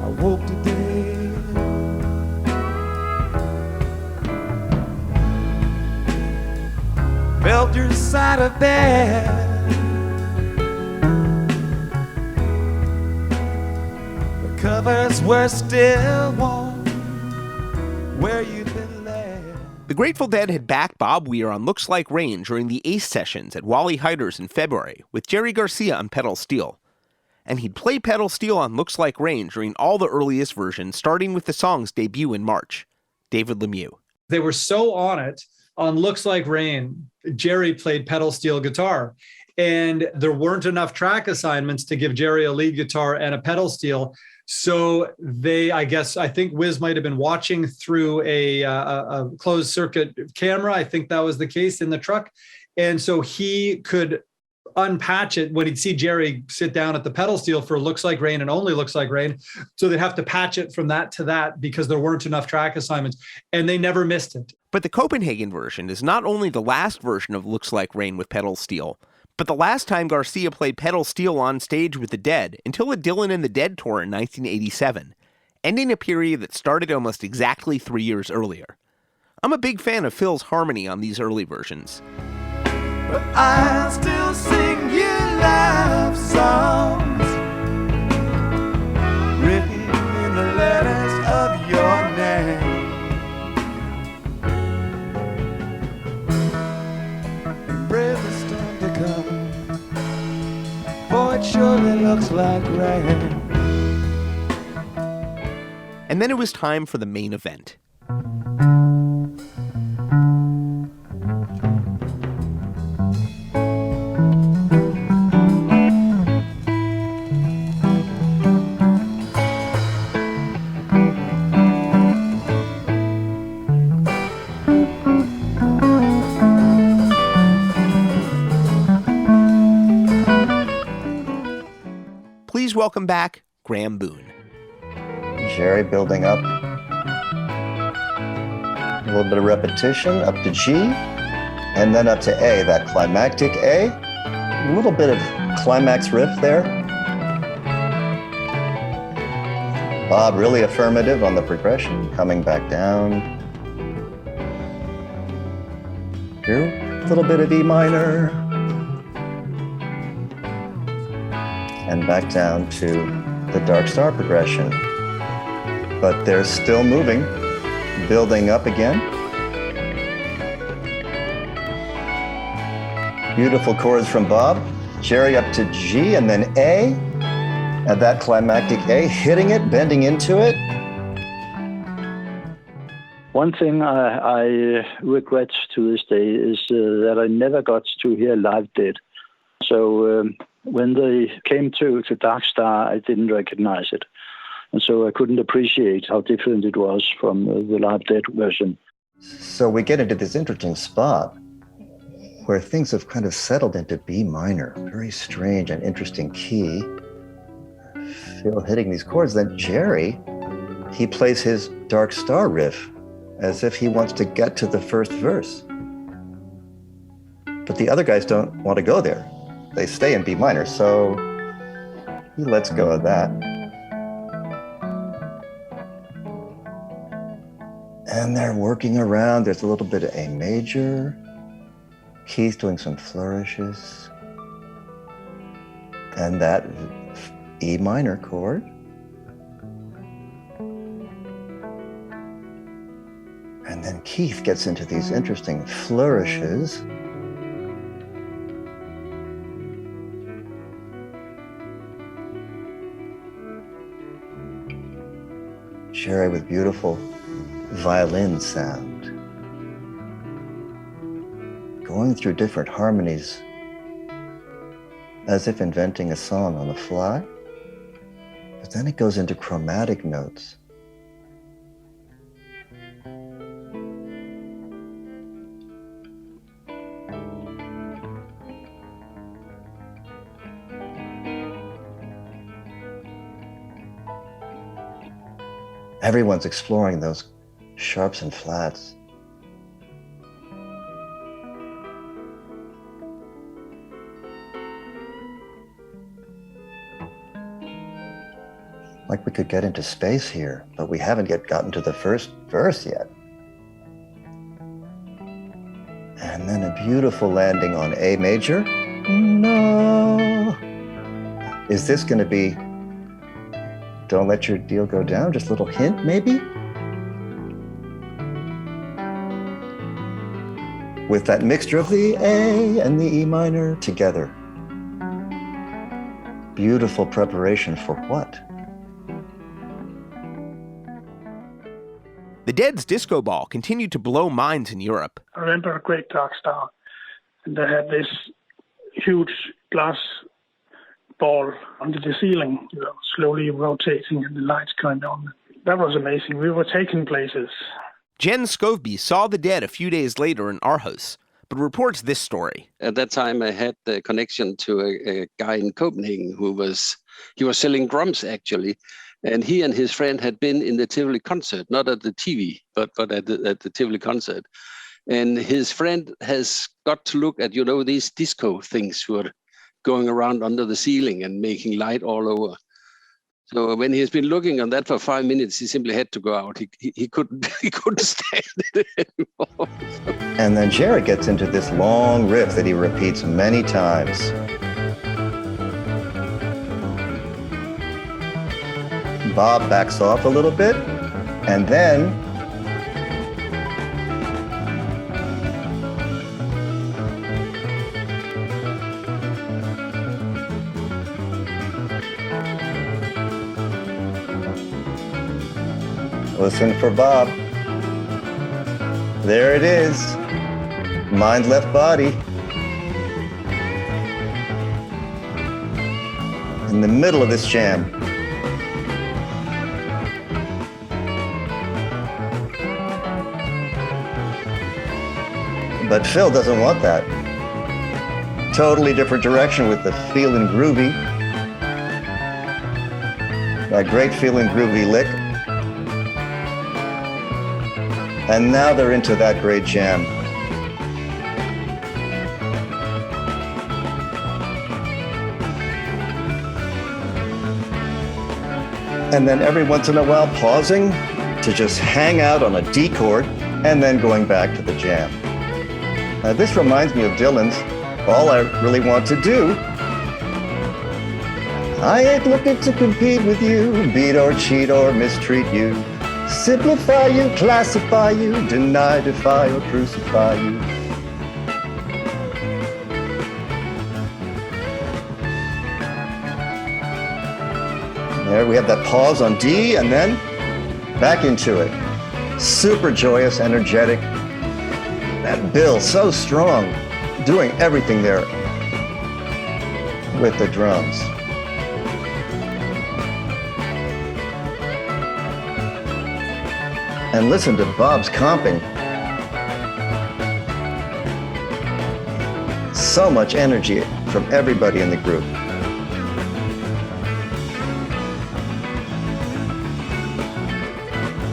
I woke today. Felt your side of bed. The covers were still warm where you'd been led. The Grateful Dead had backed Bob Weir on Looks Like Rain during the Ace sessions at Wally Heider's in February with Jerry Garcia on pedal steel. And he'd play pedal steel on Looks Like Rain during all the earliest versions, starting with the song's debut in March. David Lemieux. They were so on it. On Looks Like Rain, Jerry played pedal steel guitar, and there weren't enough track assignments to give Jerry a lead guitar and a pedal steel. So I think Wiz might have been watching through a closed circuit camera. I think that was the case in the truck. And so he could unpatch it when he'd see Jerry sit down at the pedal steel for Looks Like Rain and only Looks Like Rain. So they'd have to patch it from that to that because there weren't enough track assignments, and they never missed it. But the Copenhagen version is not only the last version of Looks Like Rain with pedal steel, but the last time Garcia played pedal steel on stage with the Dead until a Dylan and the Dead tour in 1987, ending a period that started almost exactly 3 years earlier. I'm a big fan of Phil's harmony on these early versions. But I still sing you love songs written in the letters of your name. And brave the storm to come, for it surely looks like rain. And then it was time for the main event. welcome back Graeme Boone. Jerry building up. A little bit of repetition up to G, and then up to A, that climactic A. A little bit of climax riff there. Bob really affirmative on the progression, coming back down. Here, a little bit of E minor. And back down to the Dark Star progression. But they're still moving, building up again. Beautiful chords from Bob. Jerry up to G and then A. And that climactic A, hitting it, bending into it. One thing I regret to this day is that I never got to hear Live Dead. So when they came to Dark Star, I didn't recognize it. And so I couldn't appreciate how different it was from the Live Dead version. So we get into this interesting spot where things have kind of settled into B minor. Very strange and interesting key. Phil hitting these chords. Then Jerry, he plays his Dark Star riff as if he wants to get to the first verse. But the other guys don't want to go there. They stay in B minor, so he lets go of that. And they're working around. There's a little bit of A major. Keith doing some flourishes. And that E minor chord. And then Keith gets into these interesting flourishes. Jerry with beautiful violin sound. Going through different harmonies as if inventing a song on the fly. But then it goes into chromatic notes. Everyone's exploring those sharps and flats. Like we could get into space here, but we haven't yet gotten to the first verse yet. And then a beautiful landing on A major. No. Is this going to be Don't Let Your Deal Go Down? Just a little hint, maybe? With that mixture of the A and the E minor together. Beautiful preparation for what? The Dead's disco ball continued to blow minds in Europe. I remember a great Dark Star, and they had this huge glass ball under the ceiling, slowly rotating and the lights coming on. That was amazing. We were taking places. Jen Skovby saw the Dead a few days later in Aarhus, but reports this story. At that time, I had the connection to a guy in Copenhagen who was selling drums, actually. And he and his friend had been in the Tivoli concert, not at the TV, but at the Tivoli concert. And his friend has got to look at, these disco things who are going around under the ceiling and making light all over. So when he has been looking on that for 5 minutes, he simply had to go out. He couldn't stand it anymore. And then Jerry gets into this long riff that he repeats many times. Bob backs off a little bit, and then listen for Bob. There it is. Mind left body. In the middle of this jam. But Phil doesn't want that. Totally different direction with the feeling groovy. that great feeling groovy lick. And now they're into that great jam. And then every once in a while pausing to just hang out on a D chord and then going back to the jam. This reminds me of Dylan's All I Really Want to Do. I ain't looking to compete with you, beat or cheat or mistreat you, simplify you, classify you, deny, defy, or crucify you. There we have that pause on D and then back into it. Super joyous, energetic. That Bill, so strong, doing everything there with the drums. And listen to Bob's comping. So much energy from everybody in the group.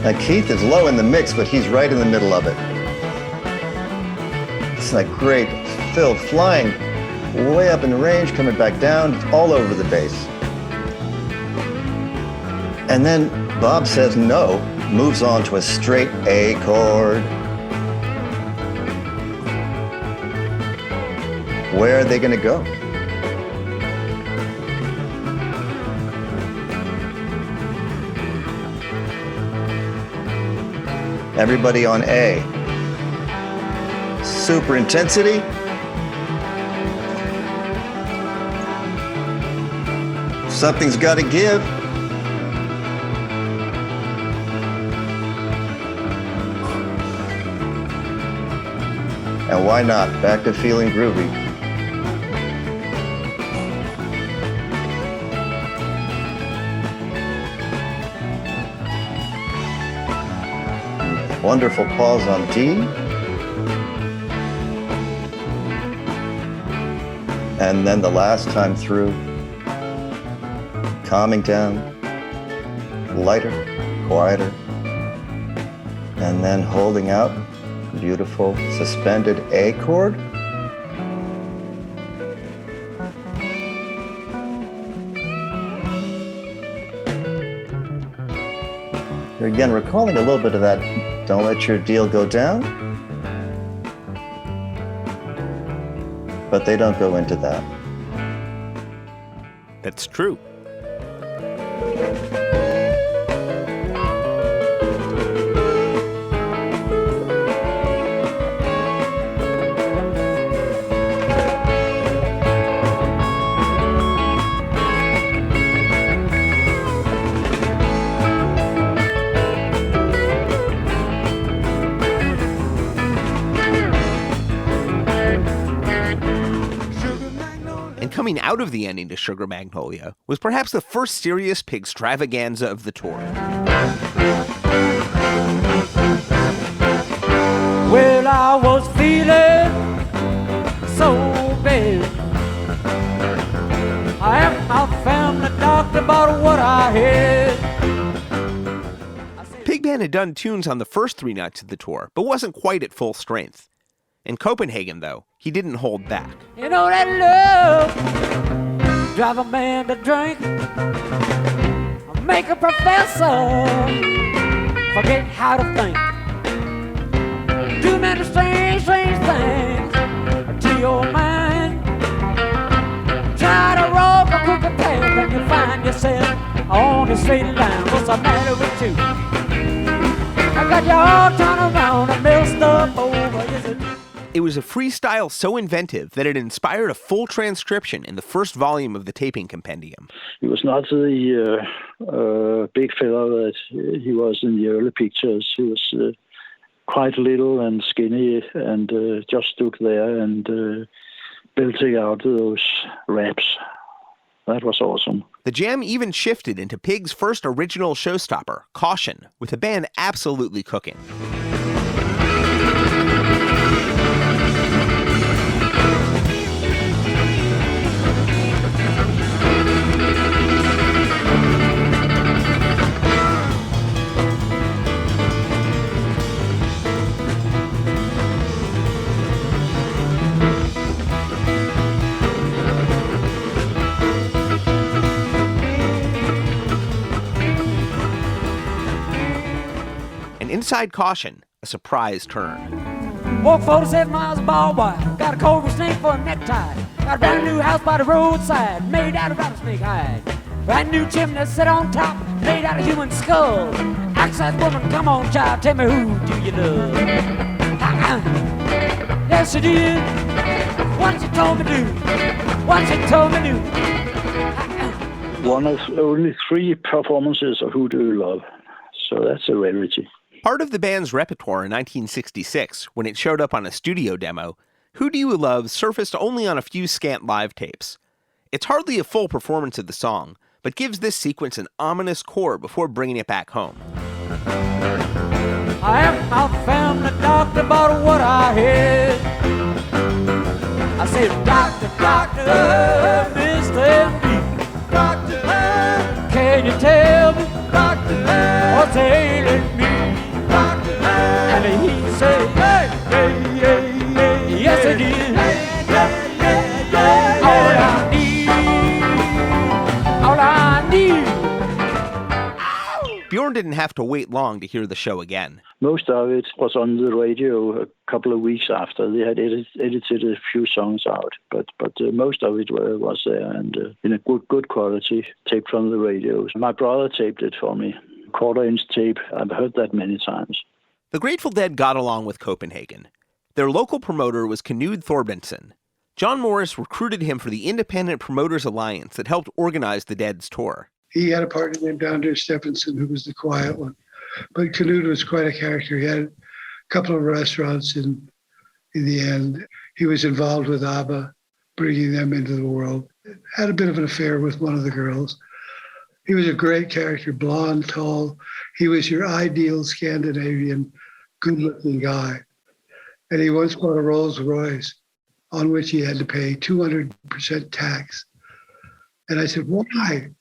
Now Keith is low in the mix, but he's right in the middle of it. It's like great Phil flying way up in the range, coming back down, all over the bass. And then Bob says no, moves on to a straight A chord. Where are they going to go? Everybody on A. Super intensity. Something's got to give. And why not? Back to feeling groovy. Wonderful pause on D. And then the last time through, calming down, lighter, quieter, and then holding out, beautiful suspended A chord. Here again, recalling a little bit of that "Don't Let Your Deal Go Down," but they don't go into that. That's true. Coming out of the ending to Sugar Magnolia was perhaps the first serious pigstravaganza of the tour. Well, I was feeling so bad. I found the doctor about what I had. Pigpen had done tunes on the first 3 nights of the tour, but wasn't quite at full strength. In Copenhagen, though, he didn't hold back. You know that love drive a man to drink, make a professor forget how to think. Too many strange things to your mind. Try to walk a crooked path and you find yourself on the straight line. What's the matter with you? I got you all turned around and messed up over. Yes, it was a freestyle so inventive that it inspired a full transcription in the first volume of the taping compendium. He was not the big fellow that he was in the early pictures. He was quite little and skinny and just stood there and belting out those raps. That was awesome. The jam even shifted into Pig's first original showstopper, Caution, with the band absolutely cooking. inside caution, a surprise turn. Walk 47 miles of barbed wire. Got a cobra snake for a necktie. Got a brand new house by the roadside, made out of rattlesnake hide. Brand new chimney set on top, made out of human skull. Axe-sized woman, come on, child, tell me who do you love? Yes, you did. What you told me do. What you told me do. One of only 3 performances of Who Do You Love? So that's a rarity. Part of the band's repertoire in 1966, when it showed up on a studio demo, Who Do You Love surfaced only on a few scant live tapes. It's hardly a full performance of the song, but gives this sequence an ominous core before bringing it back home. I am not family doctor, but what I heard. I said, doctor, doctor, Mr. MD. Doctor, can you tell me, doctor, what's ailing me? Doctor, and he said, hey, hey, hey, hey, yes it is. All I need. Bjørn didn't have to wait long to hear the show again. Most of it was on the radio a couple of weeks after. They had edited a few songs out, but most of it was there and in a good quality, taped from the radios. My brother taped it for me, 1/4-inch tape. I've heard that many times. The Grateful Dead got along with Copenhagen. Their local promoter was Knud Thorbensen. John Morris recruited him for the Independent Promoters Alliance that helped organize the Dead's tour. He had a partner named Anders Stephenson, who was the quiet one. But Knud was quite a character. He had a couple of restaurants in the end. He was involved with ABBA, bringing them into the world. Had a bit of an affair with one of the girls. He was a great character, blonde, tall. He was your ideal Scandinavian, good-looking guy. And he once bought a Rolls Royce on which he had to pay 200% tax. And I said, why?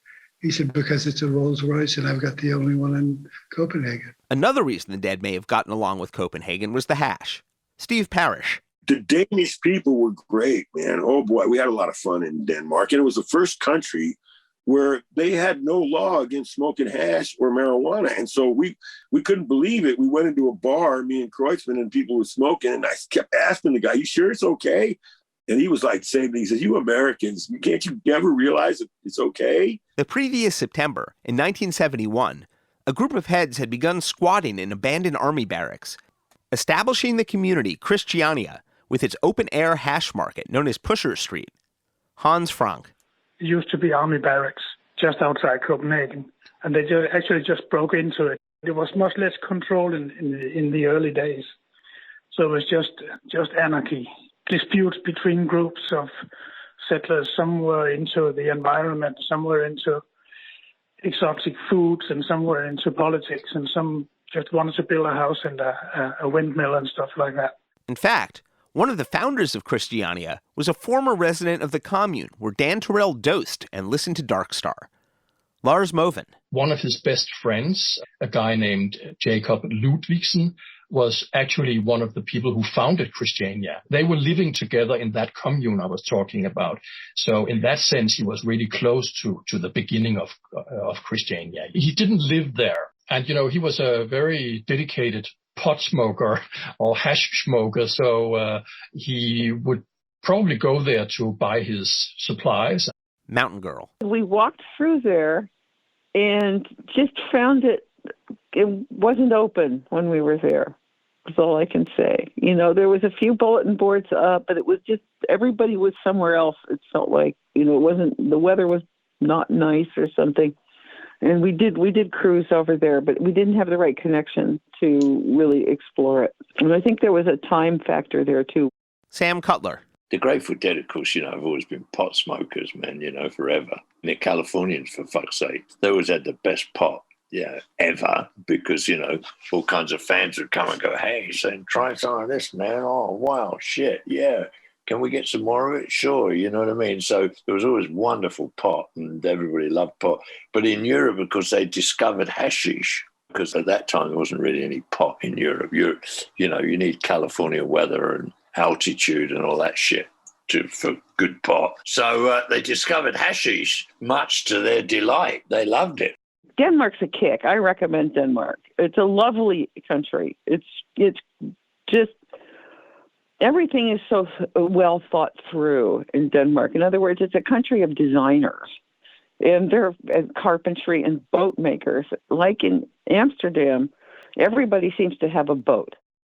He said, because it's a Rolls Royce and I've got the only one in Copenhagen. Another reason the Dead may have gotten along with Copenhagen was the hash. Steve Parish. The Danish people were great, man. Oh boy, we had a lot of fun in Denmark. And it was the first country where they had no law against smoking hash or marijuana. And so we couldn't believe it. We went into a bar, me and Kreutzmann, and people were smoking. And I kept asking the guy, you sure it's okay? And he was like saying things, he says, you Americans, can't you ever realize that it's okay? The previous September, in 1971, a group of heads had begun squatting in abandoned army barracks, establishing the community Christiania with its open-air hash market known as Pusher Street. Hans Francke. It used to be army barracks just outside Copenhagen, and they actually just broke into it. There was much less control in the early days, so it was just anarchy. Disputes between groups of settlers. Some were into the environment, some were into exotic foods, and some were into politics, and some just wanted to build a house and a windmill and stuff like that. In fact, one of the founders of Christiania was a former resident of the commune where Dan Terrell dosed and listened to Darkstar. Lars Movin. One of his best friends, a guy named Jacob Ludvigsen, was actually one of the people who founded Christiania. They were living together in that commune I was talking about. So in that sense, he was really close to the beginning of Christiania. He didn't live there. And, he was a very dedicated pot smoker or hash smoker. So he would probably go there to buy his supplies. Mountain Girl. We walked through there and just found it wasn't open when we were there. That's all I can say. There was a few bulletin boards up, but it was just everybody was somewhere else. It felt like, it wasn't, the weather was not nice or something. And we did cruise over there, but we didn't have the right connection to really explore it. And I think there was a time factor there too. Sam Cutler. The Grateful Dead, of course, have always been pot smokers, man, forever. And they're Californians, for fuck's sake. They always had the best pot. Yeah, ever, because, all kinds of fans would come and go, hey, so try some of this, man. Oh, wow, shit, yeah. Can we get some more of it? Sure, you know what I mean? So there was always wonderful pot, and everybody loved pot. But in Europe, because they discovered hashish, because at that time there wasn't really any pot in Europe. You need California weather and altitude and all that shit for good pot. So they discovered hashish, much to their delight. They loved it. Denmark's a kick. I recommend Denmark. It's a lovely country. It's just everything is so well thought through in Denmark. In other words, it's a country of designers, and they're carpentry and boat makers. Like in Amsterdam, everybody seems to have a boat.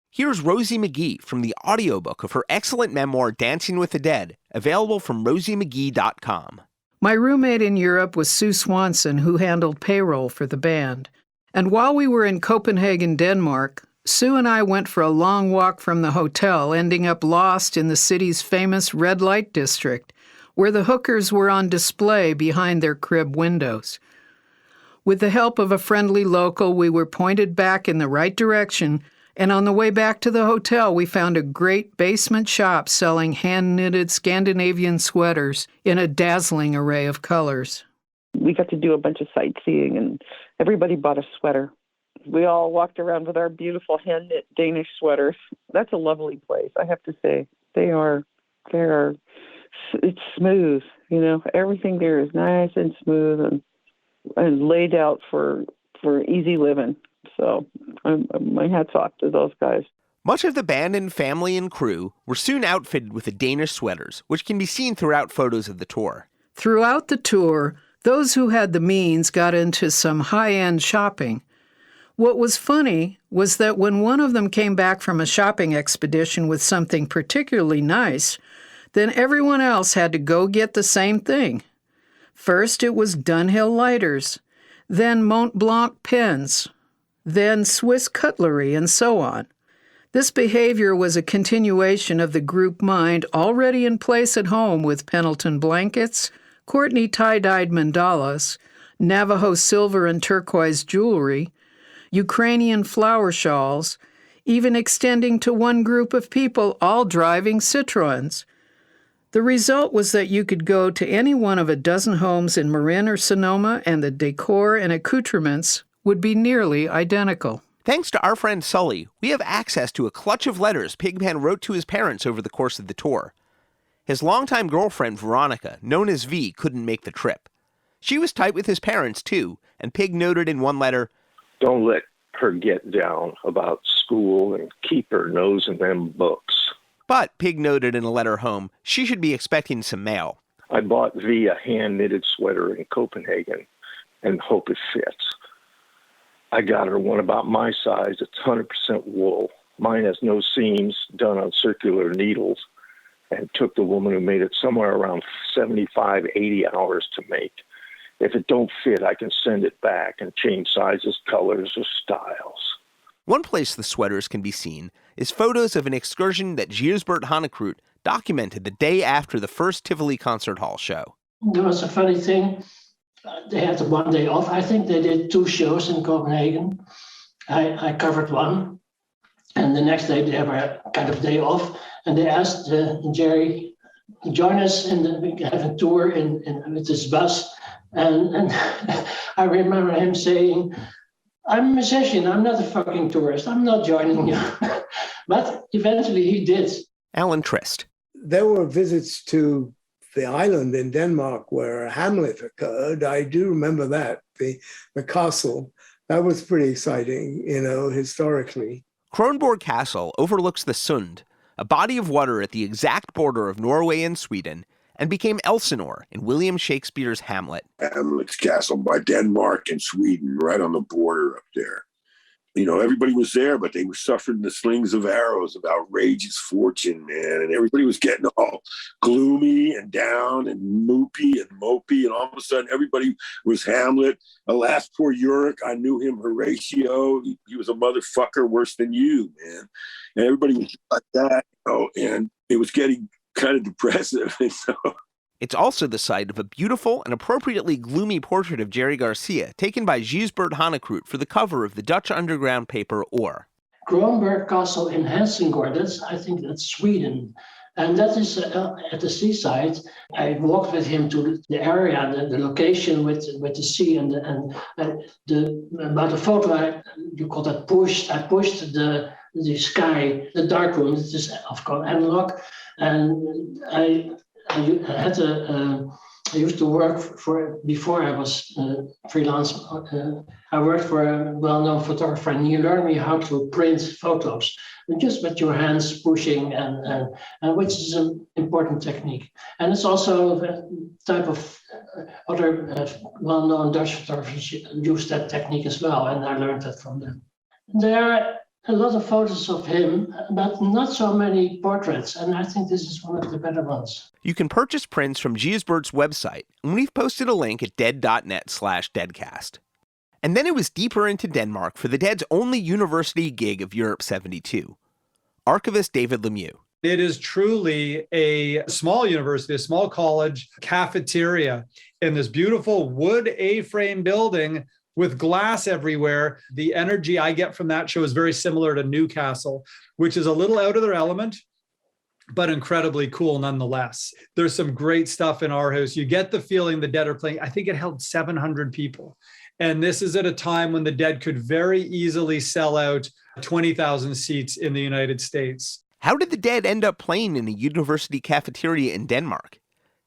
Here's Rosie McGee from the audiobook of her excellent memoir, Dancing with the Dead, available from rosiemcgee.com. My roommate in Europe was Sue Swanson, who handled payroll for the band. And while we were in Copenhagen, Denmark, Sue and I went for a long walk from the hotel, ending up lost in the city's famous red light district, where the hookers were on display behind their crib windows. With the help of a friendly local, we were pointed back in the right direction, and on the way back to the hotel, we found a great basement shop selling hand-knitted Scandinavian sweaters in a dazzling array of colors. We got to do a bunch of sightseeing, and everybody bought a sweater. We all walked around with our beautiful hand-knit Danish sweaters. That's a lovely place, I have to say. It's smooth, you know. Everything there is nice and smooth and laid out for easy living. So my hat's off to those guys. Much of the band and family and crew were soon outfitted with the Danish sweaters, which can be seen throughout photos of the tour. Throughout the tour, those who had the means got into some high-end shopping. What was funny was that when one of them came back from a shopping expedition with something particularly nice, then everyone else had to go get the same thing. First it was Dunhill lighters, then Mont Blanc pens, then Swiss cutlery, and so on. This behavior was a continuation of the group mind already in place at home with Pendleton blankets, Courtney tie-dyed mandalas, Navajo silver and turquoise jewelry, Ukrainian flower shawls, even extending to one group of people all driving Citroëns. The result was that you could go to any one of a dozen homes in Marin or Sonoma, and the decor and accoutrements would be nearly identical. Thanks to our friend Sully, we have access to a clutch of letters Pigpen wrote to his parents over the course of the tour. His longtime girlfriend, Veronica, known as V, couldn't make the trip. She was tight with his parents, too, and Pig noted in one letter, "Don't let her get down about school and keep her nose in them books." But, Pig noted in a letter home, she should be expecting some mail. "I bought V a hand-knitted sweater in Copenhagen and hope it fits. I got her one about my size. It's 100% wool. Mine has no seams, done on circular needles, and took the woman who made it somewhere around 75, 80 hours to make. If it don't fit, I can send it back and change sizes, colors, or styles." One place the sweaters can be seen is photos of an excursion that Gijsbert Hanekroot documented the day after the first Tivoli Concert Hall show. There was a funny thing. They had one day off. I think they did 2 shows in Copenhagen. I covered one. And the next day they have a kind of day off. And they asked Jerry, join us we have a tour with this bus. And I remember him saying, "I'm a musician, I'm not a fucking tourist, I'm not joining you." But eventually he did. Alan Trist. There were visits to the island in Denmark where Hamlet occurred. I do remember that, the castle. That was pretty exciting, historically. Kronborg Castle overlooks the Sund, a body of water at the exact border of Norway and Sweden, and became Elsinore in William Shakespeare's Hamlet. Hamlet's castle by Denmark and Sweden, right on the border up there. Everybody was there, but they were suffering the slings of arrows of outrageous fortune, man. And everybody was getting all gloomy and down and moopy and mopey. And all of a sudden, everybody was Hamlet. Alas, poor Ulrich, I knew him, Horatio. He was a motherfucker worse than you, man. And everybody was like that, and it was getting kind of depressive. And so it's also the site of a beautiful and appropriately gloomy portrait of Jerry Garcia, taken by Gijsbert Hanekroot for the cover of the Dutch underground paper Or. Kronborg Castle in Helsingborg, I think that's Sweden. And that is at the seaside. I walked with him to the area, the location with the sea and about the photo, you call that pushed. I pushed the sky, the dark room. This is of course analog, and I had I used to work before I was freelance. I worked for a well-known photographer, and he learned me how to print photos, just with your hands pushing, and which is an important technique. And it's also a type of other well-known Dutch photographers use that technique as well, and I learned that from them. There are a lot of photos of him, but not so many portraits, and I think this is one of the better ones. You can purchase prints from Gijsbert's website, and we've posted a link at dead.net/deadcast. And then it was deeper into Denmark for the Dead's only university gig of Europe 72. Archivist David Lemieux. It is truly a small university, a small college cafeteria in this beautiful wood A-frame building with glass everywhere. The energy I get from that show is very similar to Newcastle, which is a little out of their element, but incredibly cool nonetheless. There's some great stuff in our house. You get the feeling the Dead are playing. I think it held 700 people. And this is at a time when the Dead could very easily sell out 20,000 seats in the United States. How did the Dead end up playing in a university cafeteria in Denmark?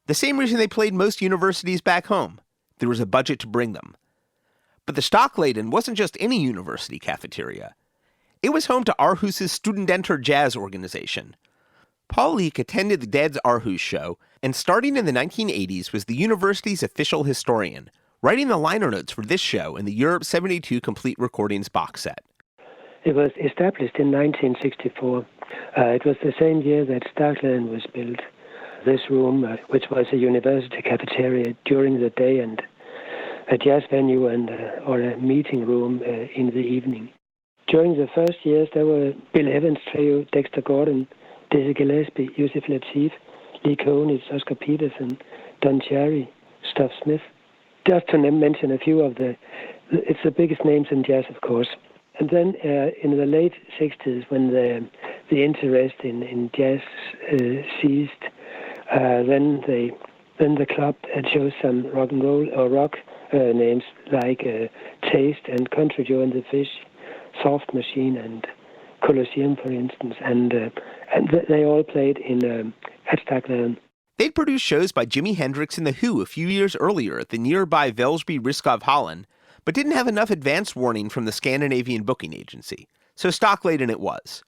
The same reason they played most universities back home. There was a budget to bring them. But the Stockladen wasn't just any university cafeteria. It was home to Aarhus's Studenter Jazz organization. Paul Lykke attended the Dead's Aarhus show, and starting in the 1980s was the university's official historian, writing the liner notes for this show in the Europe 72 Complete Recordings box set. It was established in 1964. It was the same year that Stockladen was built. This room, which was a university cafeteria during the day and a jazz venue or a meeting room in the evening. During the first years, there were Bill Evans Trio, Dexter Gordon, Dizzy Gillespie, Yusuf Lateef, Lee Konitz, Oscar Peterson, Don Cherry, Stuff Smith. Just to mention a few of it's the biggest names in jazz, of course. And then in the late 60s, when the interest in jazz ceased, then the club chose some rock and roll or rock names like Taste and Country Joe and the Fish, Soft Machine and Colosseum, for instance, and they all played at Stockladen. They'd produced shows by Jimi Hendrix and The Who a few years earlier at the nearby Velsby Riskov Holland, but didn't have enough advance warning from the Scandinavian booking agency, so Stockladen it was.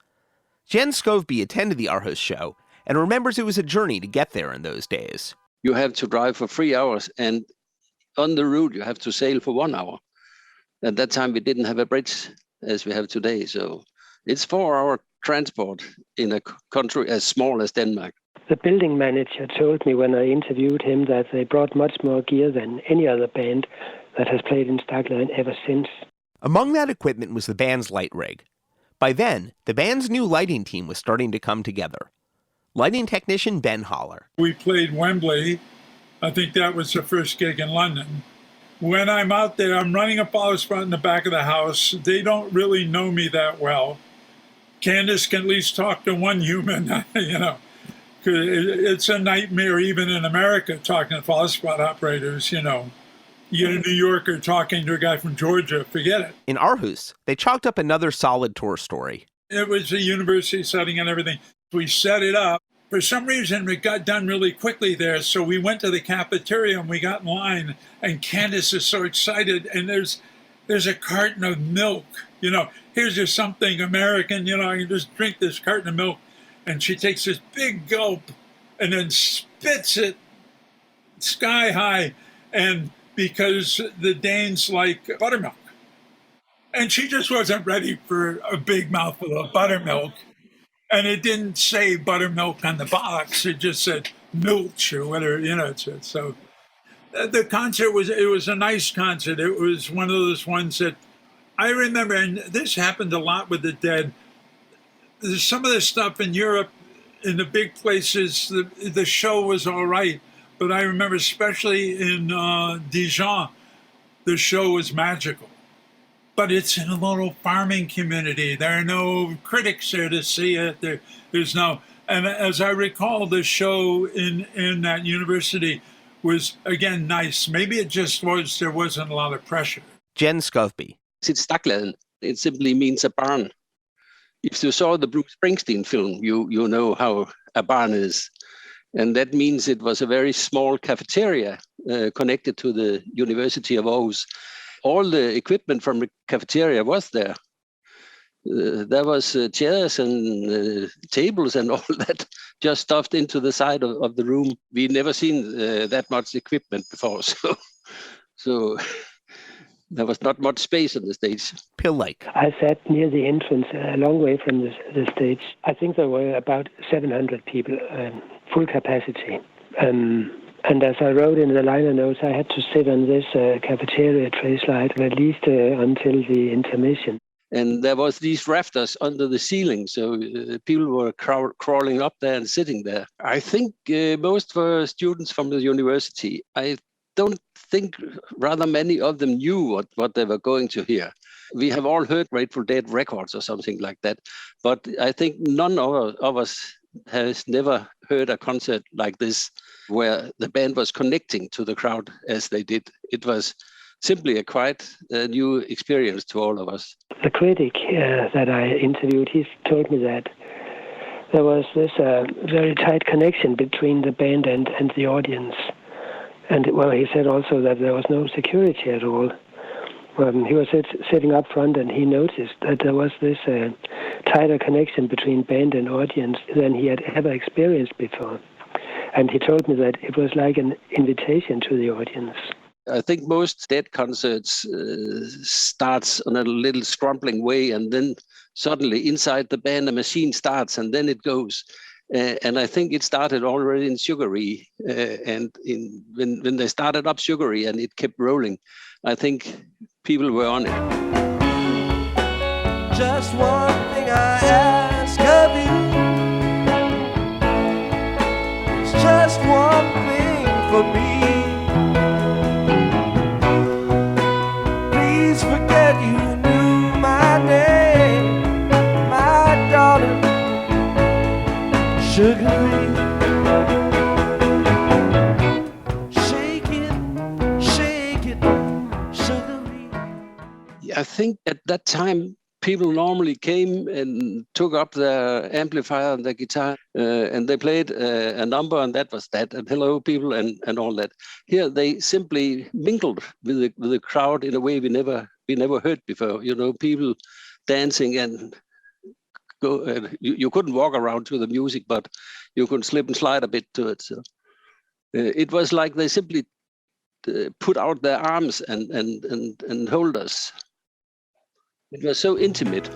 Jen Skovby attended the Aarhus show and remembers it was a journey to get there in those days. You have to drive for 3 hours, and on the route you have to sail for 1 hour. At that time we didn't have a bridge as we have today, so it's 4-hour transport in a country as small as Denmark. The building manager told me when I interviewed him that they brought much more gear than any other band that has played in Stockladen ever since. Among that equipment was the band's light rig. By then, the band's new lighting team was starting to come together. Lighting technician Ben Holler. We played Wembley. I think that was the first gig in London. When I'm out there, I'm running a follow spot in the back of the house. They don't really know me that well. Candace can at least talk to one human, you know. It's a nightmare even in America talking to follow spot operators, you know. You get a New Yorker talking to a guy from Georgia, forget it. In Aarhus, they chalked up another solid tour story. It was a university setting and everything. We set it up. For some reason, it got done really quickly there, so we went to the cafeteria and we got in line, and Candace is so excited, and there's a carton of milk. You know, here's just something American, you know, I can just drink this carton of milk. And she takes this big gulp and then spits it sky high, and because the Danes like buttermilk. And she just wasn't ready for a big mouthful of buttermilk. And it didn't say buttermilk on the box. It just said milch or whatever, you know. So the concert was a nice concert. It was one of those ones that I remember, and this happened a lot with the Dead. There's some of the stuff in Europe, in the big places, the show was all right. But I remember especially in Dijon, the show was magical. But it's in a little farming community. There are no critics there to see it. There's no, and as I recall, the show in that university was, again, nice. Maybe it just was, there wasn't a lot of pressure. Jen Skovby. It's Stockladen. It simply means a barn. If you saw the Bruce Springsteen film, you know how a barn is. And that means it was a very small cafeteria connected to the University of Aarhus. All the equipment from the cafeteria was there. There was chairs and tables and all that just stuffed into the side of the room. We'd never seen that much equipment before, so there was not much space on the stage. Like. I sat near the entrance, a long way from the stage. I think there were about 700 people, full capacity. And as I wrote in the liner notes, I had to sit on this cafeteria tray slide at least until the intermission. And there was these rafters under the ceiling, so people were crawling up there and sitting there. I think most were students from the university. I don't think rather many of them knew what they were going to hear. We have all heard Grateful Dead records or something like that, but I think none of us has never heard a concert like this where the band was connecting to the crowd as they did. It was simply a quite new experience to all of us. The critic that I interviewed, he told me that there was this very tight connection between the band and the audience. And well, he said also that there was no security at all. He was sitting up front and he noticed that there was this tighter connection between band and audience than he had ever experienced before. And he told me that it was like an invitation to the audience. I think most Dead concerts starts on a little scrumbling way, and then suddenly inside the band a machine starts and then it goes. And I think it started already in Sugary, and when they started up Sugary and it kept rolling, I think people were on it. Just one thing I ask of you. It's just one thing for me. Please forget you knew my name, my darling. Sugary, shake it, sugary. I think at that time, people normally came and took up their amplifier and their guitar, and they played a number, and that was that, and hello, people, and all that. Here, they simply mingled with the crowd in a way we never heard before. You know, people dancing and you couldn't walk around to the music, but you could slip and slide a bit to it. So it was like they simply put out their arms and hold us. It was so intimate.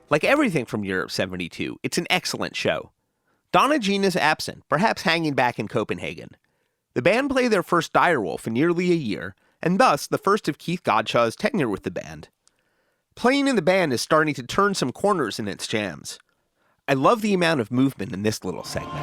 Like everything from Europe 72, it's an excellent show. Donna Jean is absent, perhaps hanging back in Copenhagen. The band play their first Direwolf in nearly a year, and thus the first of Keith Godchaux's tenure with the band. Playing in the band is starting to turn some corners in its jams. I love the amount of movement in this little segment.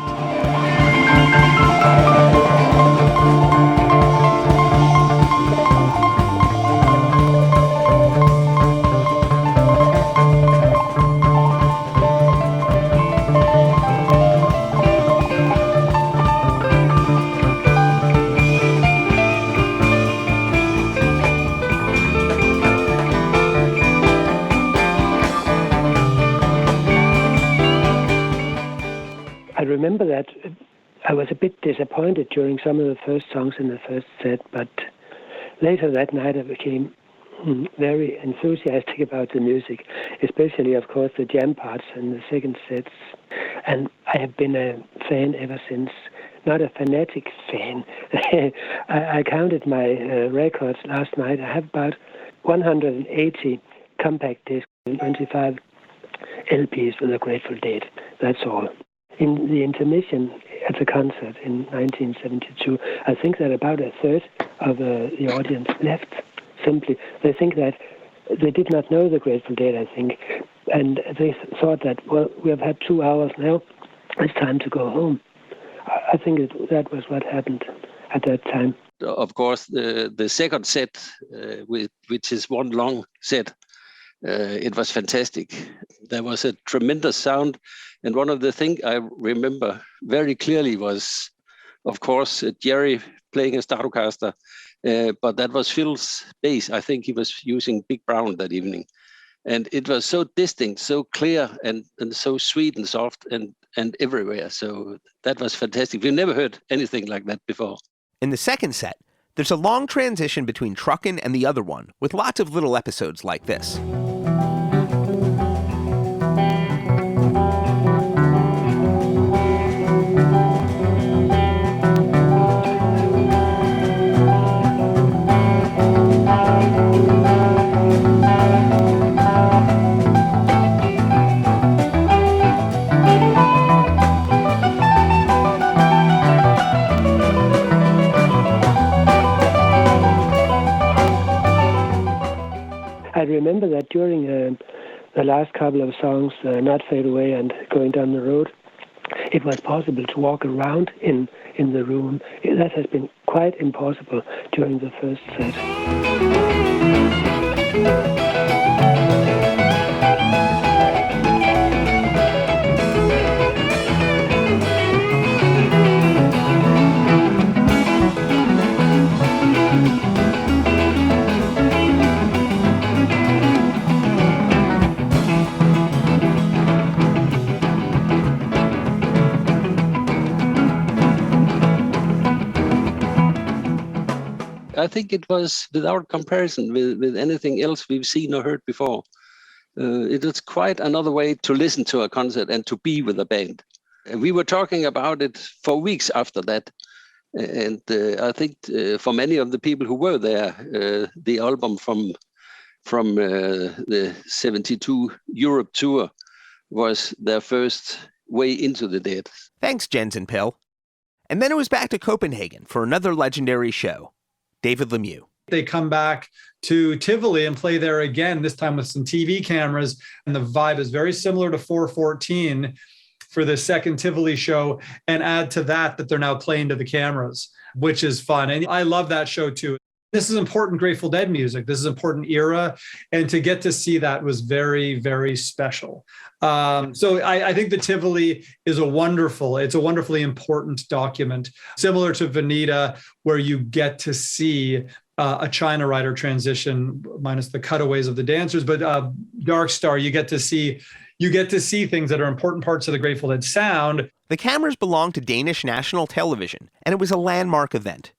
I remember that I was a bit disappointed during some of the first songs in the first set, but later that night I became very enthusiastic about the music, especially, of course, the jam parts and the second sets. And I have been a fan ever since. Not a fanatic fan. I counted my records last night. I have about 180 compact discs and 25 LPs with the Grateful Dead. That's all. In the intermission at the concert in 1972, I think that about a third of the audience left. Simply, they think that they did not know the Grateful Dead, I think, and they thought that, well, we have had 2 hours now, it's time to go home. I think that was what happened. at that time. Of course, the second set, which is one long set, it was fantastic. There was a tremendous sound. And one of the things I remember very clearly was, of course, Jerry playing a Stratocaster, but that was Phil's bass. I think he was using Big Brown that evening. And it was so distinct, so clear, and so sweet and soft and everywhere. So that was fantastic. We've never heard anything like that before. In the second set, there's a long transition between Truckin' and the other one, with lots of little episodes like this. I remember that during the last couple of songs, Not Fade Away and Going Down the Road, it was possible to walk around in the room. That has been quite impossible during the first set. I think it was without comparison with anything else we've seen or heard before. It was quite another way to listen to a concert and to be with a band. We were talking about it for weeks after that. And I think for many of the people who were there, the album from the 72 Europe tour was their first way into the Dead. Thanks, Jens and Pill. And then it was back to Copenhagen for another legendary show. David Lemieux. They come back to Tivoli and play there again, this time with some TV cameras. And the vibe is very similar to 414 for the second Tivoli show. And add to that they're now playing to the cameras, which is fun. And I love that show too. This is important Grateful Dead music. This is important era. And to get to see that was very, very special. So I think the Tivoli is a wonderfully important document, similar to Veneta, where you get to see a China Rider transition, minus the cutaways of the dancers. But Dark Star, you get to see things that are important parts of the Grateful Dead sound. The cameras belonged to Danish national television, and it was a landmark event.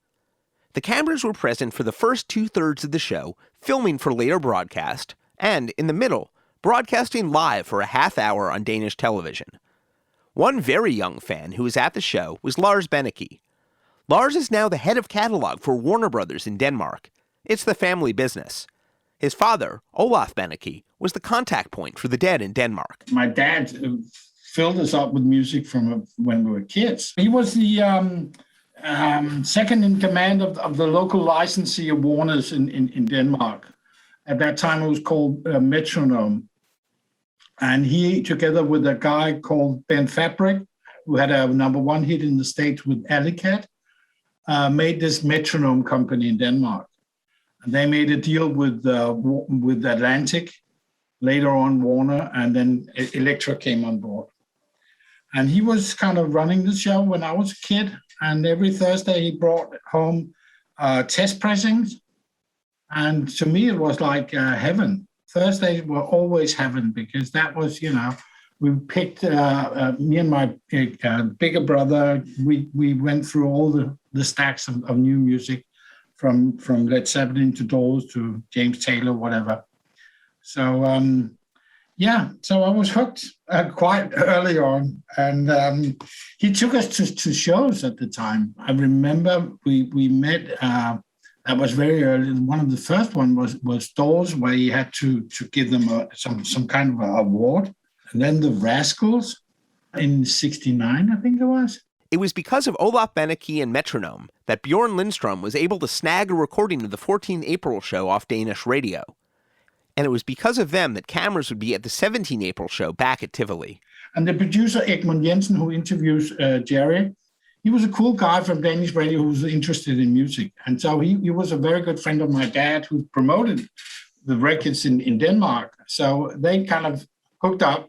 The cameras were present for the first 2/3 of the show, filming for later broadcast, and in the middle, broadcasting live for a half hour on Danish television. One very young fan who was at the show was Lars Bennike. Lars is now the head of catalog for Warner Brothers in Denmark. It's the family business. His father, Olaf Bennike, was the contact point for the Dead in Denmark. My dad filled us up with music from when we were kids. He was the second in command of the local licensee of Warner's in Denmark. At that time, it was called Metronome. And he, together with a guy called Ben Fabric, who had a #1 hit in the States with Alley Cat, made this Metronome company in Denmark. And they made a deal with Atlantic, later on Warner, and then Elektra came on board. And he was kind of running the show when I was a kid. And every Thursday he brought home test pressings. And to me, it was like heaven. Thursdays were always heaven because that was, we picked, me and my bigger brother, we went through all the stacks of new music from Led Zeppelin to Doors to James Taylor, whatever. So, so I was hooked quite early on. And he took us to shows at the time. I remember we met, that was very early. One of the first one was Doors, where he had to give them some kind of a award. And then the Rascals in 1969, I think it was. It was because of Olaf Bennike and Metronome that Bjørn Lindstrøm was able to snag a recording of the 14 April show off Danish radio. And it was because of them that cameras would be at the 17 April show back at Tivoli. And the producer, Egmont Jensen, who interviews Jerry, he was a cool guy from Danish radio who was interested in music. And so he was a very good friend of my dad who promoted the records in Denmark. So they kind of hooked up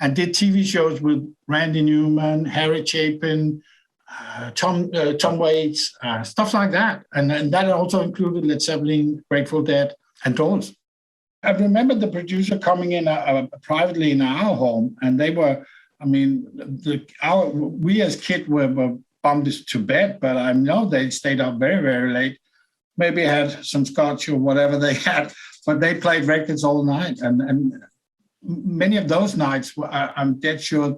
and did TV shows with Randy Newman, Harry Chapin, Tom Waits, stuff like that. And that also included Led Zeppelin, Grateful Dead, and Doors. I remember the producer coming in privately in our home, and they were, I mean, we as kids were bummed to bed, but I know they stayed up very, very late. Maybe had some scotch or whatever they had, but they played records all night. And many of those nights, I'm dead sure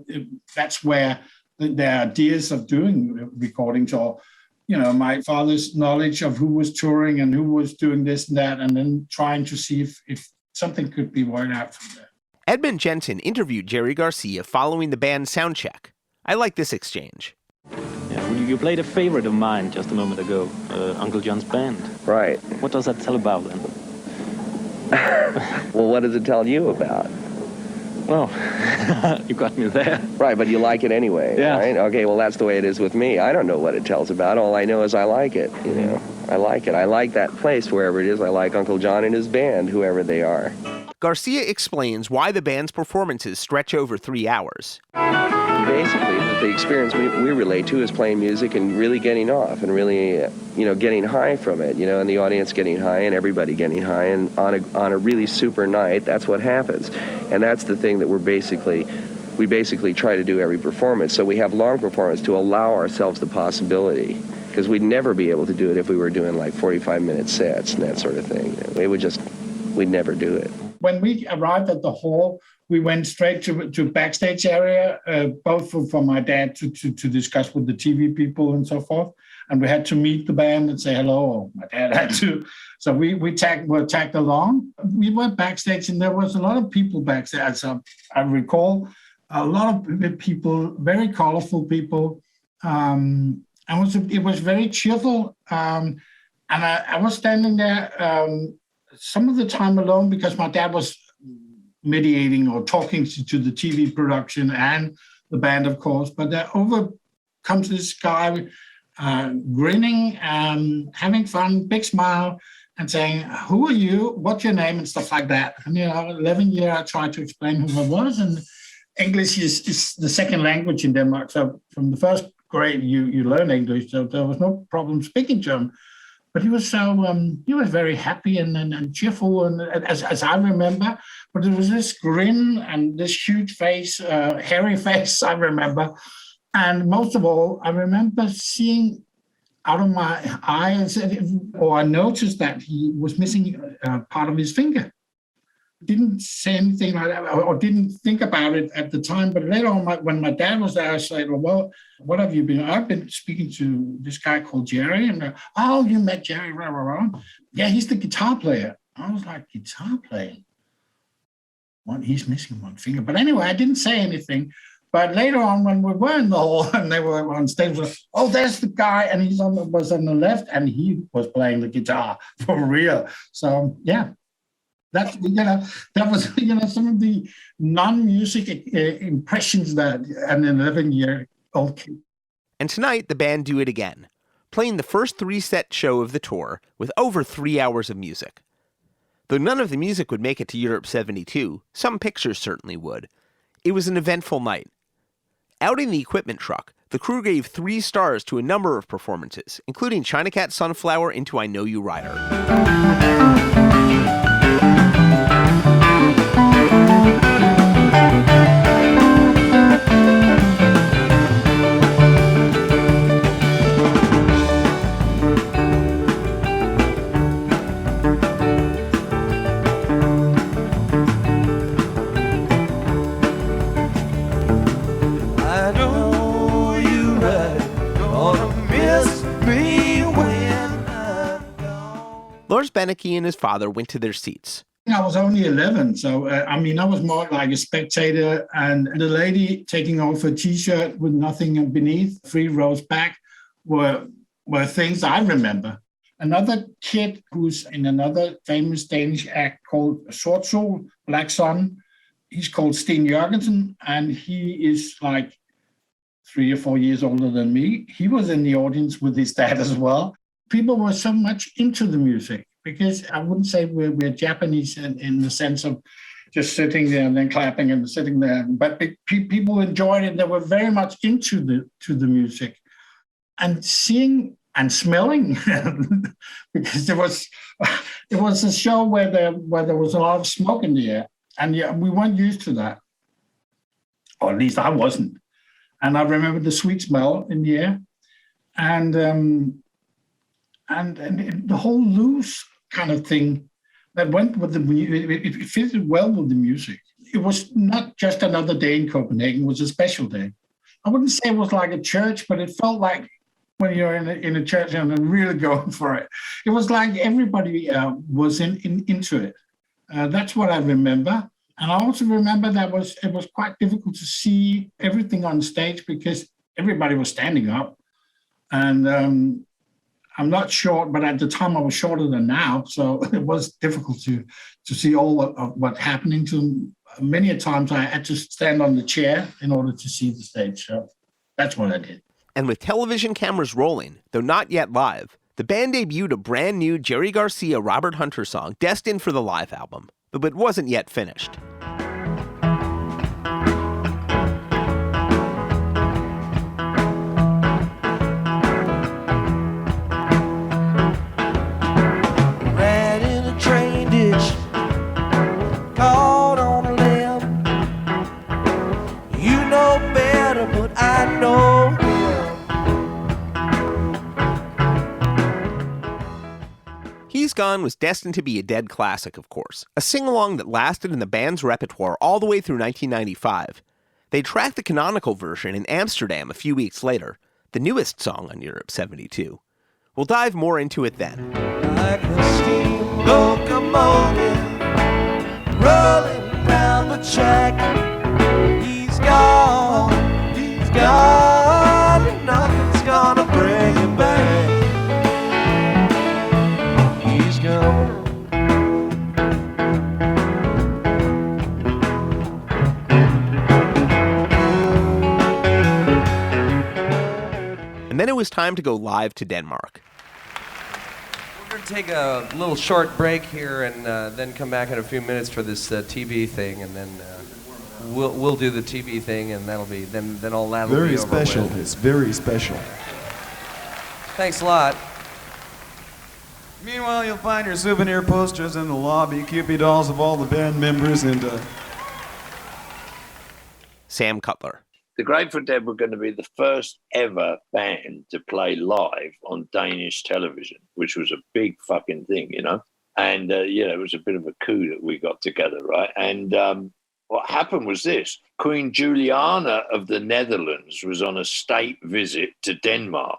that's where their ideas of doing recordings, or, you know, my father's knowledge of who was touring and who was doing this and that, and then trying to see if something could be worked out from there. Edmund Jensen interviewed Jerry Garcia following the band's sound check. I like this exchange. Yeah, you played a favorite of mine just a moment ago, Uncle John's Band. Right. What does that tell about them? Well, what does it tell you about? Well, you got me there. Right, but you like it anyway, yeah. Right? Okay, well, that's the way it is with me. I don't know what it tells about. All I know is I like it, you know. I like it. I like that place, wherever it is. I like Uncle John and his band, whoever they are. Garcia explains why the band's performances stretch over 3 hours. Basically, the experience we relate to is playing music and really getting off and really, getting high from it, and the audience getting high and everybody getting high. And on a really super night, that's what happens. And that's the thing that we basically try to do every performance. So we have long performance to allow ourselves the possibility, because we'd never be able to do it if we were doing like 45-minute sets and that sort of thing. We'd never do it. When we arrived at the hall, we went straight to backstage area, both for my dad to discuss with the TV people and so forth. And we had to meet the band and say hello. My dad had to. So we were tagged along. We went backstage, and there was a lot of people backstage. So I recall a lot of people, very colorful people. And it was very cheerful. And I was standing there some of the time alone, because my dad was mediating or talking to the TV production and the band, of course. But there over comes this guy grinning, having fun, big smile, and saying, "Who are you? What's your name?" and stuff like that. And 11 years I tried to explain who I was, and English is the second language in Denmark. So from the first grade you learn English, so there was no problem speaking to him. But he was he was very happy and cheerful, and as I remember. But there was this grin and this huge face, hairy face, I remember. And most of all, I remember seeing out of my eyes, or I noticed that he was missing part of his finger. Didn't say anything like that, or didn't think about it at the time. But later on, when my dad was there, I said, "Well, what have you been?" I've been speaking to this guy called Jerry, and "Oh, you met Jerry? Rah, rah, rah. Yeah, he's the guitar player." I was like, "Guitar playing? Well, he's missing one finger." But anyway, I didn't say anything. But later on, when we were in the hall and they were on stage, "Oh, there's the guy," and was on the left, and he was playing the guitar for real. So yeah. That was some of the non-music impressions that an 11-year-old kid. And tonight, the band do it again, playing the first 3-set show of the tour with over 3 hours of music. Though none of the music would make it to Europe 72, some pictures certainly would. It was an eventful night. Out in the equipment truck, the crew gave 3 stars to a number of performances, including China Cat Sunflower into I Know You Rider. Lars, Bennike, and his father went to their seats. I was only 11, so I was more like a spectator, and the lady taking off her T-shirt with nothing beneath, 3 rows back, were things I remember. Another kid who's in another famous Danish act called Sort Sol, Black Sun, he's called Sten Jørgensen, and he is like 3 or 4 years older than me. He was in the audience with his dad as well. People were so much into the music because I wouldn't say we're Japanese in the sense of just sitting there and then clapping and sitting there. But people enjoyed it. They were very much into the music and seeing and smelling because it was a show where there was a lot of smoke in the air, and we weren't used to that, or at least I wasn't. And I remember the sweet smell in the air, and the whole loose kind of thing that went with the music. It fitted well with the music. It was not just another day in Copenhagen. It was a special day. I wouldn't say it was like a church, but it felt like when you're in a church and really going for it. It was like everybody was into it. That's what I remember. And I also remember that it was quite difficult to see everything on stage because everybody was standing up. And I'm not short, but at the time I was shorter than now. So it was difficult to see all of what's happening to them. Many a times I had to stand on the chair in order to see the stage. So that's what I did. And with television cameras rolling, though not yet live, the band debuted a brand new Jerry Garcia Robert Hunter song destined for the live album, but it wasn't yet finished. Ran in a train ditch, caught on a limb. You know better, but I know. He's Gone was destined to be a dead classic, of course, a sing-along that lasted in the band's repertoire all the way through 1995. They tracked the canonical version in Amsterdam a few weeks later, the newest song on Europe 72. We'll dive more into it then. Like a steam locomotive rolling down the track. He's gone, and nothing's gonna bring him back. He's gone. And then it was time to go live to Denmark. We're going to take a little short break here and then come back in a few minutes for this TV thing, and then we'll do the TV thing, and that'll be then all that'll very be over special. with. It's very special. Thanks a lot. Meanwhile, you'll find your souvenir posters in the lobby, Cupid dolls of all the band members, and Sam Cutler. The Grateful Dead were going to be the first ever band to play live on Danish television, which was a big fucking thing, you know? And, it was a bit of a coup that we got together, right? And what happened was this. Queen Juliana of the Netherlands was on a state visit to Denmark.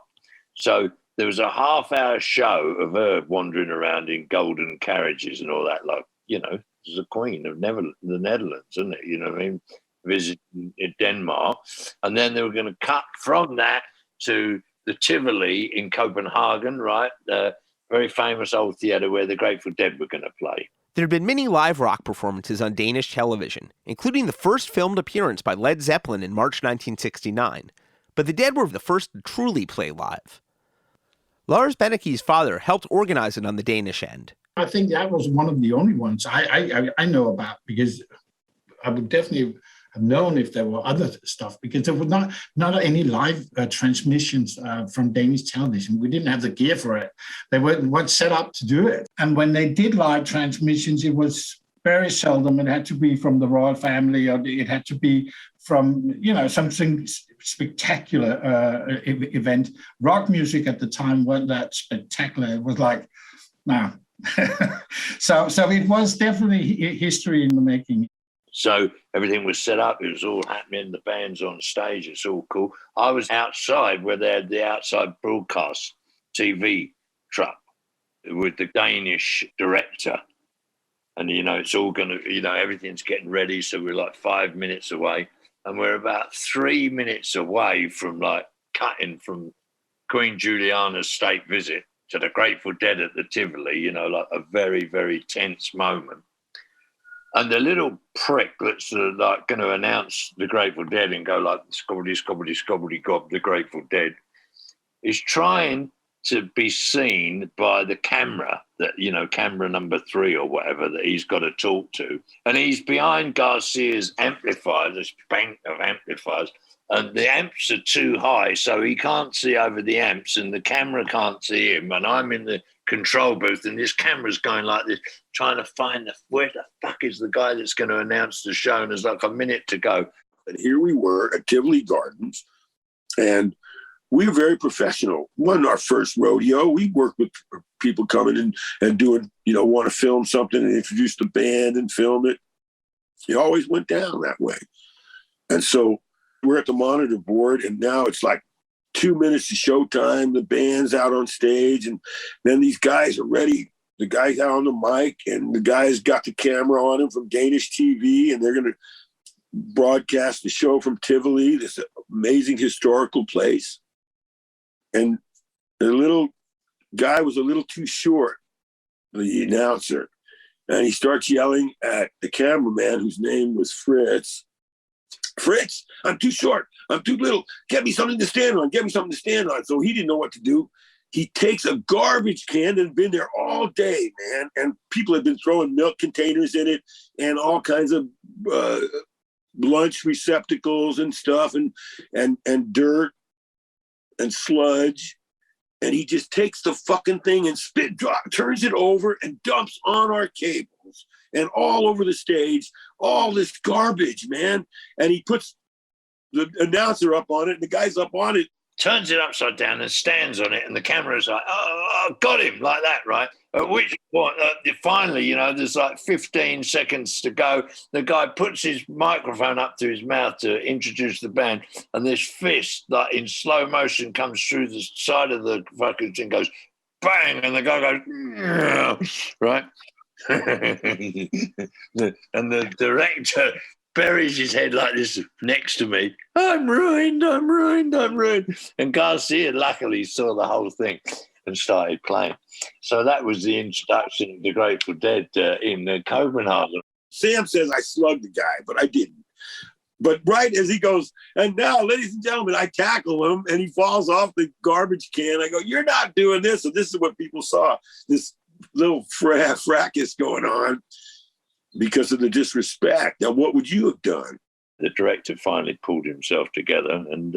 So there was a half-hour show of her wandering around in golden carriages and all that, like, she's the queen of the Netherlands, isn't it? You know what I mean? Visit in Denmark, and then they were going to cut from that to the Tivoli in Copenhagen, right? The very famous old theatre where the Grateful Dead were going to play. There had been many live rock performances on Danish television, including the first filmed appearance by Led Zeppelin in March 1969, but the Dead were the first to truly play live. Lars Bennike's father helped organize it on the Danish end. I think that was one of the only ones I know about, because I would definitely have known if there were other stuff, because there were not any live transmissions from Danish television. We didn't have the gear for it. They weren't set up to do it. And when they did live transmissions, it was very seldom. It had to be from the royal family, or it had to be from, something spectacular event. Rock music at the time wasn't that spectacular. It was like, no. So it was definitely history in the making. So everything was set up. It was all happening. The band's on stage. It's all cool. I was outside where they had the outside broadcast TV truck with the Danish director. And, it's all going to, everything's getting ready. So we're like 5 minutes away. And we're about 3 minutes away from cutting from Queen Juliana's state visit to the Grateful Dead at the Tivoli, like a very, very tense moment. And the little prick that's like going to announce the Grateful Dead and go like, "Scobbity, scobbity, scobbity, gob, the Grateful Dead," is trying to be seen by the camera, that, you know, camera number 3 or whatever that he's got to talk to. And he's behind Garcia's amplifier, this bank of amplifiers, and the amps are too high, so he can't see over the amps and the camera can't see him. And I'm in the control booth and this camera's going like this, trying to find where the fuck is the guy that's going to announce the show, and there's like a minute to go. And here we were at Tivoli Gardens, and we were very professional. It wasn't our first rodeo. We worked with people coming in and doing, you know, want to film something and introduce the band and film it. It always went down that way. And so we're at the monitor board, and now it's like 2 minutes to showtime. The band's out on stage, and then these guys are ready. The guy's out on the mic, and the guy's got the camera on him from Danish TV, and they're going to broadcast the show from Tivoli, this amazing historical place. And the little guy was a little too short, the announcer. And he starts yelling at the cameraman, whose name was Fritz. "Fritz, I'm too short. I'm too little. Get me something to stand on. Get me something to stand on." So he didn't know what to do. He takes a garbage can that had been there all day, man. And people had been throwing milk containers in it and all kinds of lunch receptacles and stuff and dirt and sludge, and he just takes the fucking thing and turns it over and dumps on our cables and all over the stage, all this garbage, man. And he puts the announcer up on it, and the guy's up on it, turns it upside down and stands on it, and the camera's like, "Oh, got him," like that, right? At which point, finally, you know, there's like 15 seconds to go. The guy puts his microphone up to his mouth to introduce the band, and this fist, like in slow motion, comes through the side of the fucking thing, goes bang, and the guy goes, right? And the director buries his head like this next to me. "I'm ruined, I'm ruined, I'm ruined." And Garcia luckily saw the whole thing and started playing. So that was the introduction of the Grateful Dead in Copenhagen. Sam says I slugged the guy, but I didn't. But right as he goes, "And now, ladies and gentlemen," I tackle him, and he falls off the garbage can. I go, "You're not doing this." And this is what people saw, this little fracas going on because of the disrespect. Now, what would you have done? The director finally pulled himself together, and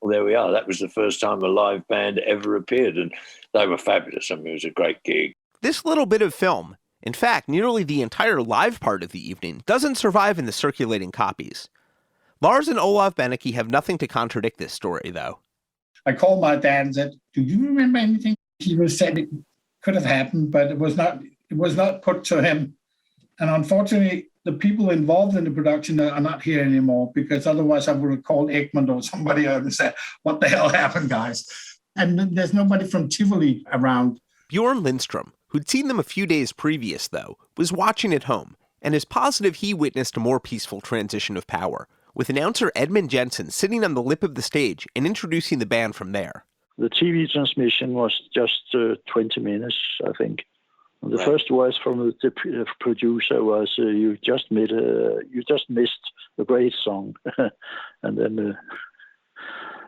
well, there we are. That was the first time a live band ever appeared, and they were fabulous. I mean, it was a great gig. This little bit of film, in fact, nearly the entire live part of the evening, doesn't survive in the circulating copies. Lars and Olav Bennike have nothing to contradict this story, though. I called my dad and said, "Do you remember anything?" He was said it could have happened, but it was not put to him. And unfortunately, the people involved in the production are not here anymore, because otherwise I would have called Egmont or somebody else and said, "What the hell happened, guys?" And there's nobody from Tivoli around. Bjørn Lindstrøm, who'd seen them a few days previous, though, was watching at home and is positive he witnessed a more peaceful transition of power, with announcer Edmund Jensen sitting on the lip of the stage and introducing the band from there. The TV transmission was just 20 minutes, I think. The first voice from the producer was, "You just missed a great song," and then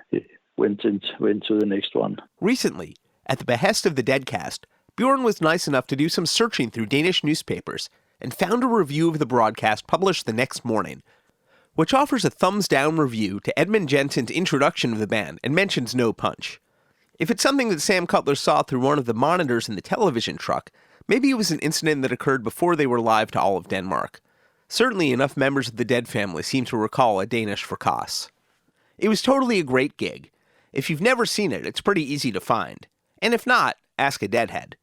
he went to the next one. Recently, at the behest of the Deadcast, Bjørn was nice enough to do some searching through Danish newspapers and found a review of the broadcast published the next morning, which offers a thumbs-down review to Edmund Jensen's introduction of the band and mentions no punch. If it's something that Sam Cutler saw through one of the monitors in the television truck, maybe it was an incident that occurred before they were live to all of Denmark. Certainly enough members of the Dead family seem to recall a Danish fracas. It was totally a great gig. If you've never seen it, it's pretty easy to find. And if not, ask a Deadhead.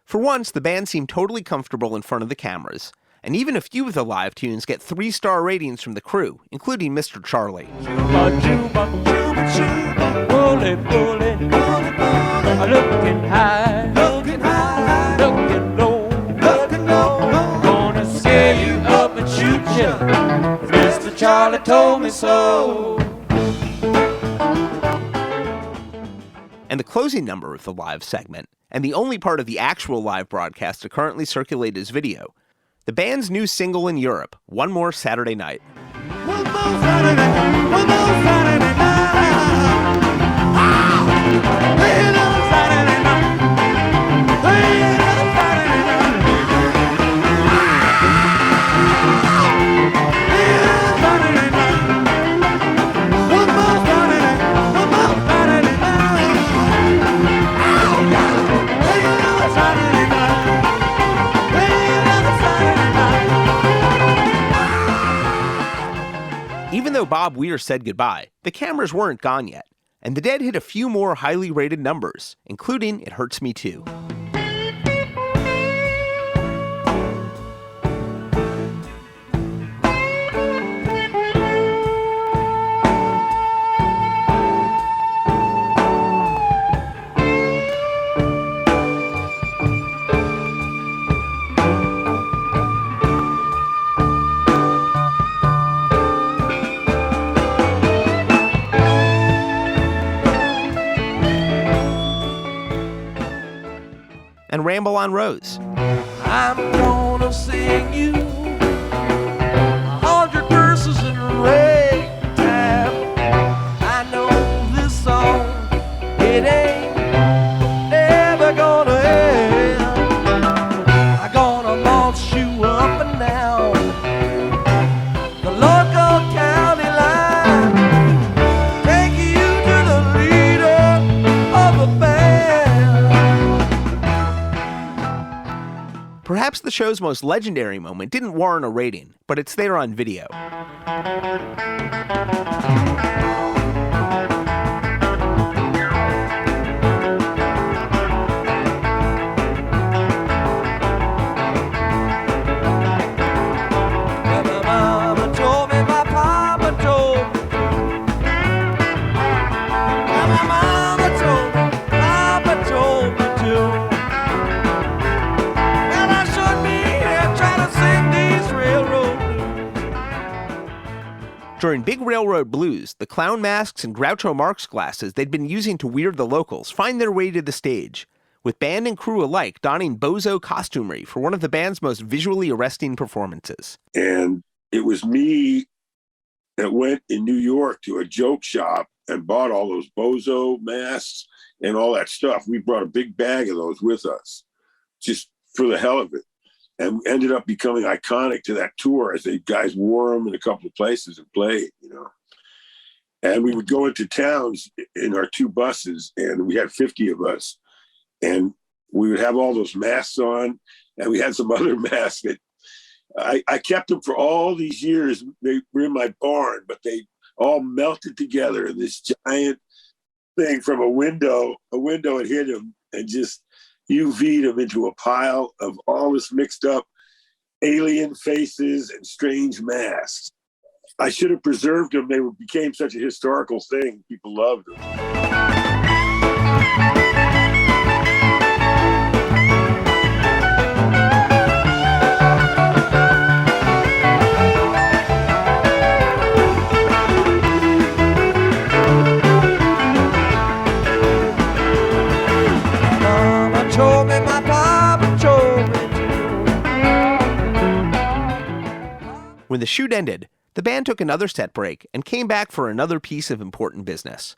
For once, the band seemed totally comfortable in front of the cameras, and even a few of the live tunes get 3-star ratings from the crew, including Mr. Charlie. Juba, juba, juba, juba, bully, bully, bully, bully, looking high, looking high, looking low, looking low, gonna scare you up and shoot you, Mr. Charlie told me so. And the closing number of the live segment, and the only part of the actual live broadcast to currently circulate as video, the band's new single in Europe, One More Saturday Night. One more Saturday night, one more Saturday night. Hey, another Saturday night. Hey, another Saturday night. Hey, another Saturday night. One more Saturday, one more Saturday night. Hey, another Saturday night. Hey, another Saturday night. Even though Bob Weir said goodbye, the cameras weren't gone yet, and the Dead hit a few more highly rated numbers, including It Hurts Me Too. And Ramble on Rose. I'm gonna sing you 100 verses in ragtime. I know this song, it ain't never gonna end. I'm gonna launch you up and down the local county line, take you to the leader of the band. Perhaps the show's most legendary moment didn't warrant a rating, but it's there on video. My mama told me, my papa told me. My mama told me, papa told me too. And I should be here trying to sing these railroad blues. During Big Railroad Blues, the clown masks and Groucho Marx glasses they'd been using to weird the locals find their way to the stage, with band and crew alike donning bozo costumery for one of the band's most visually arresting performances. And it was me that went in New York to a joke shop and bought all those bozo masks and all that stuff. We brought a big bag of those with us, just for the hell of it. And ended up becoming iconic to that tour as the guys wore them in a couple of places and played, you know. And we would go into towns in our two buses, and we had 50 of us. And we would have all those masks on, and we had some other masks that I kept them for all these years. They were in my barn, but they all melted together in this giant thing from a window had hit them and just UV'd them into a pile of all this mixed up alien faces and strange masks. I should have preserved them. They became such a historical thing. People loved them. Told me, my papa told me. When the shoot ended, the band took another set break and came back for another piece of important business.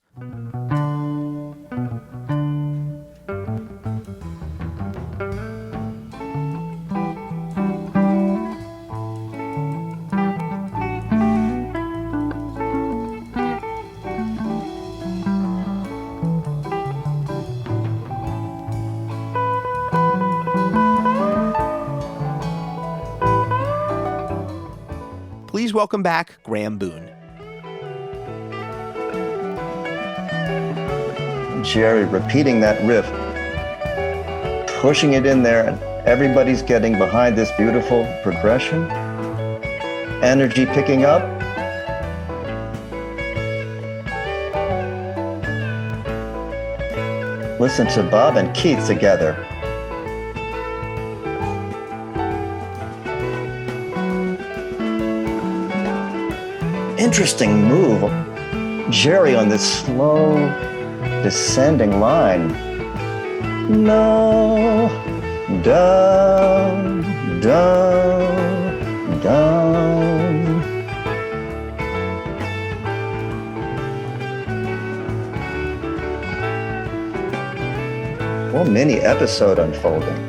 Please welcome back Graeme Boone. Jerry repeating that riff, pushing it in there, and everybody's getting behind this beautiful progression. Energy picking up. Listen to Bob and Keith together. Interesting move. Jerry on this slow descending line. Low, down, down, down. What mini episode unfolding.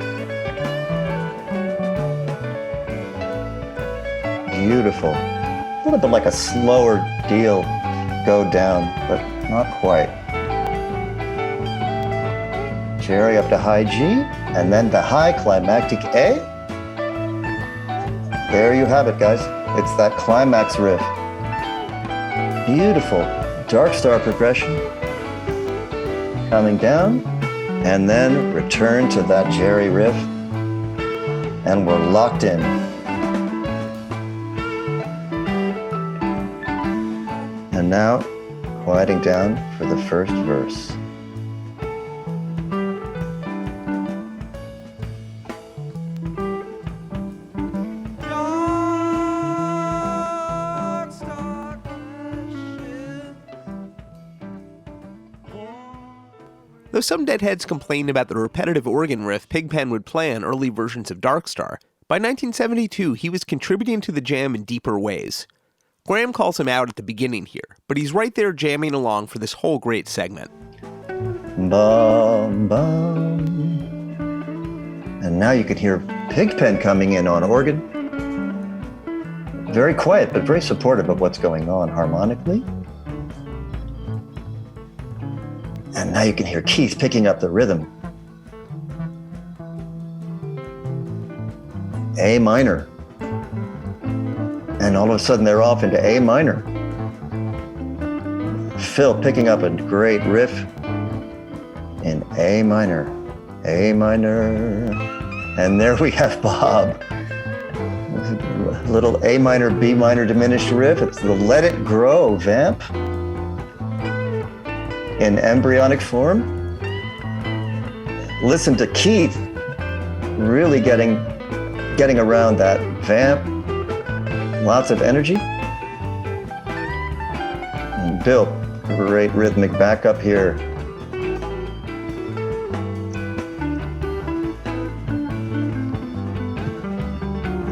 Beautiful. A little bit like a slower deal go down, but not quite. Jerry up to high G, and then the high climactic A. There you have it, guys. It's that climax riff. Beautiful dark star progression. Coming down, and then return to that Jerry riff, and we're locked in. And now, quieting down for the first verse. Though some deadheads complained about the repetitive organ riff Pigpen would play on early versions of Darkstar, by 1972 he was contributing to the jam in deeper ways. Graeme calls him out at the beginning here, but he's right there jamming along for this whole great segment. Bum, bum. And now you can hear Pigpen coming in on organ. Very quiet, but very supportive of what's going on harmonically. And now you can hear Keith picking up the rhythm. A minor. And all of a sudden they're off into A minor. Phil picking up a great riff in A minor. A minor. And there we have Bob. A little A minor, B minor diminished riff. It's the Let It Grow vamp in embryonic form. Listen to Keith really getting around that vamp. Lots of energy. And Bill, great rhythmic backup here.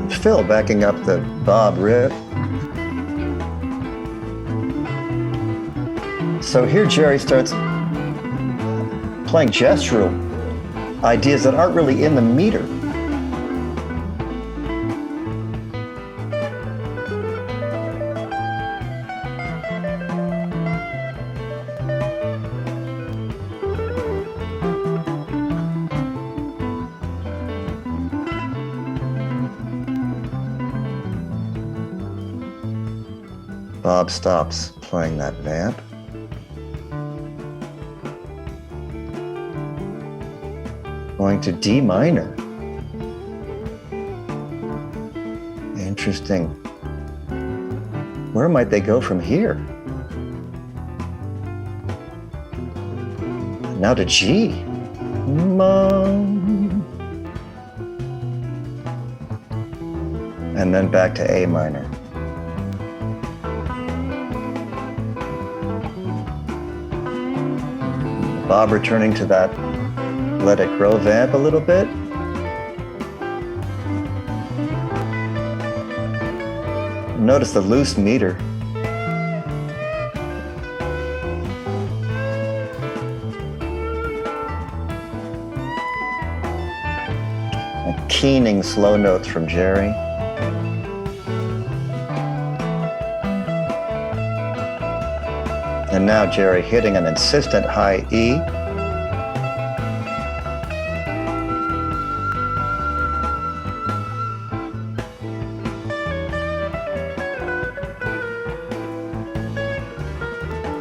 Phil backing up the Bob riff. So here Jerry starts playing gestural ideas that aren't really in the meter. Bob stops playing that vamp. Going to D minor. Interesting. Where might they go from here? Now to G. Mom. And then back to A minor. Bob returning to that Let It Grow vamp a little bit. Notice the loose meter. And keening slow notes from Jerry. And now Jerry hitting an insistent high E.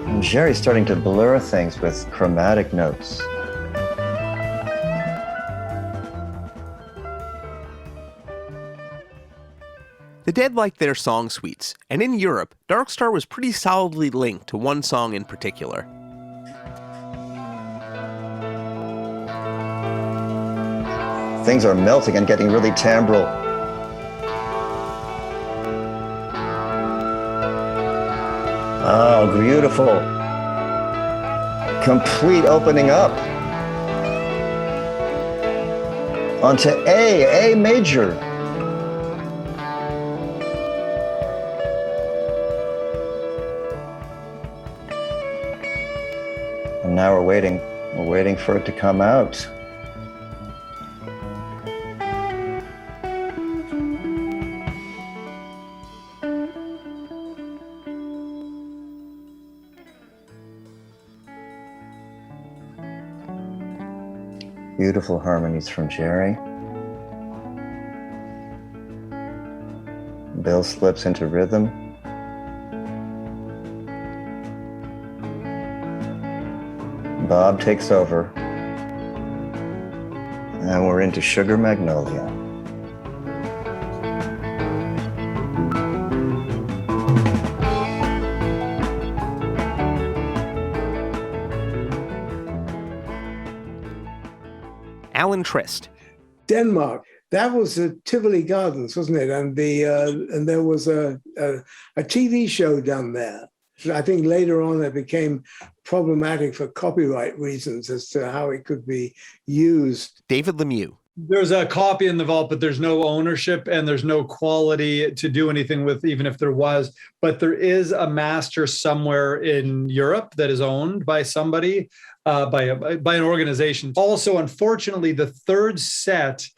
And Jerry's starting to blur things with chromatic notes. The Dead liked their song suites, and in Europe, Darkstar was pretty solidly linked to one song in particular. Things are melting and getting really timbral. Oh, beautiful. Complete opening up. Onto A major. And now we're waiting for it to come out. Beautiful harmonies from Jerry. Bill slips into rhythm. Bob takes over. And we're into Sugar Magnolia. Alan Trist. Denmark. That was at Tivoli Gardens, wasn't it? And and there was a TV show done there. I think later on it became problematic for copyright reasons as to how it could be used. David Lemieux. There's a copy in the vault, but there's no ownership and there's no quality to do anything with, even if there was. But there is a master somewhere in Europe that is owned by somebody, by an organization. Also, unfortunately, the third set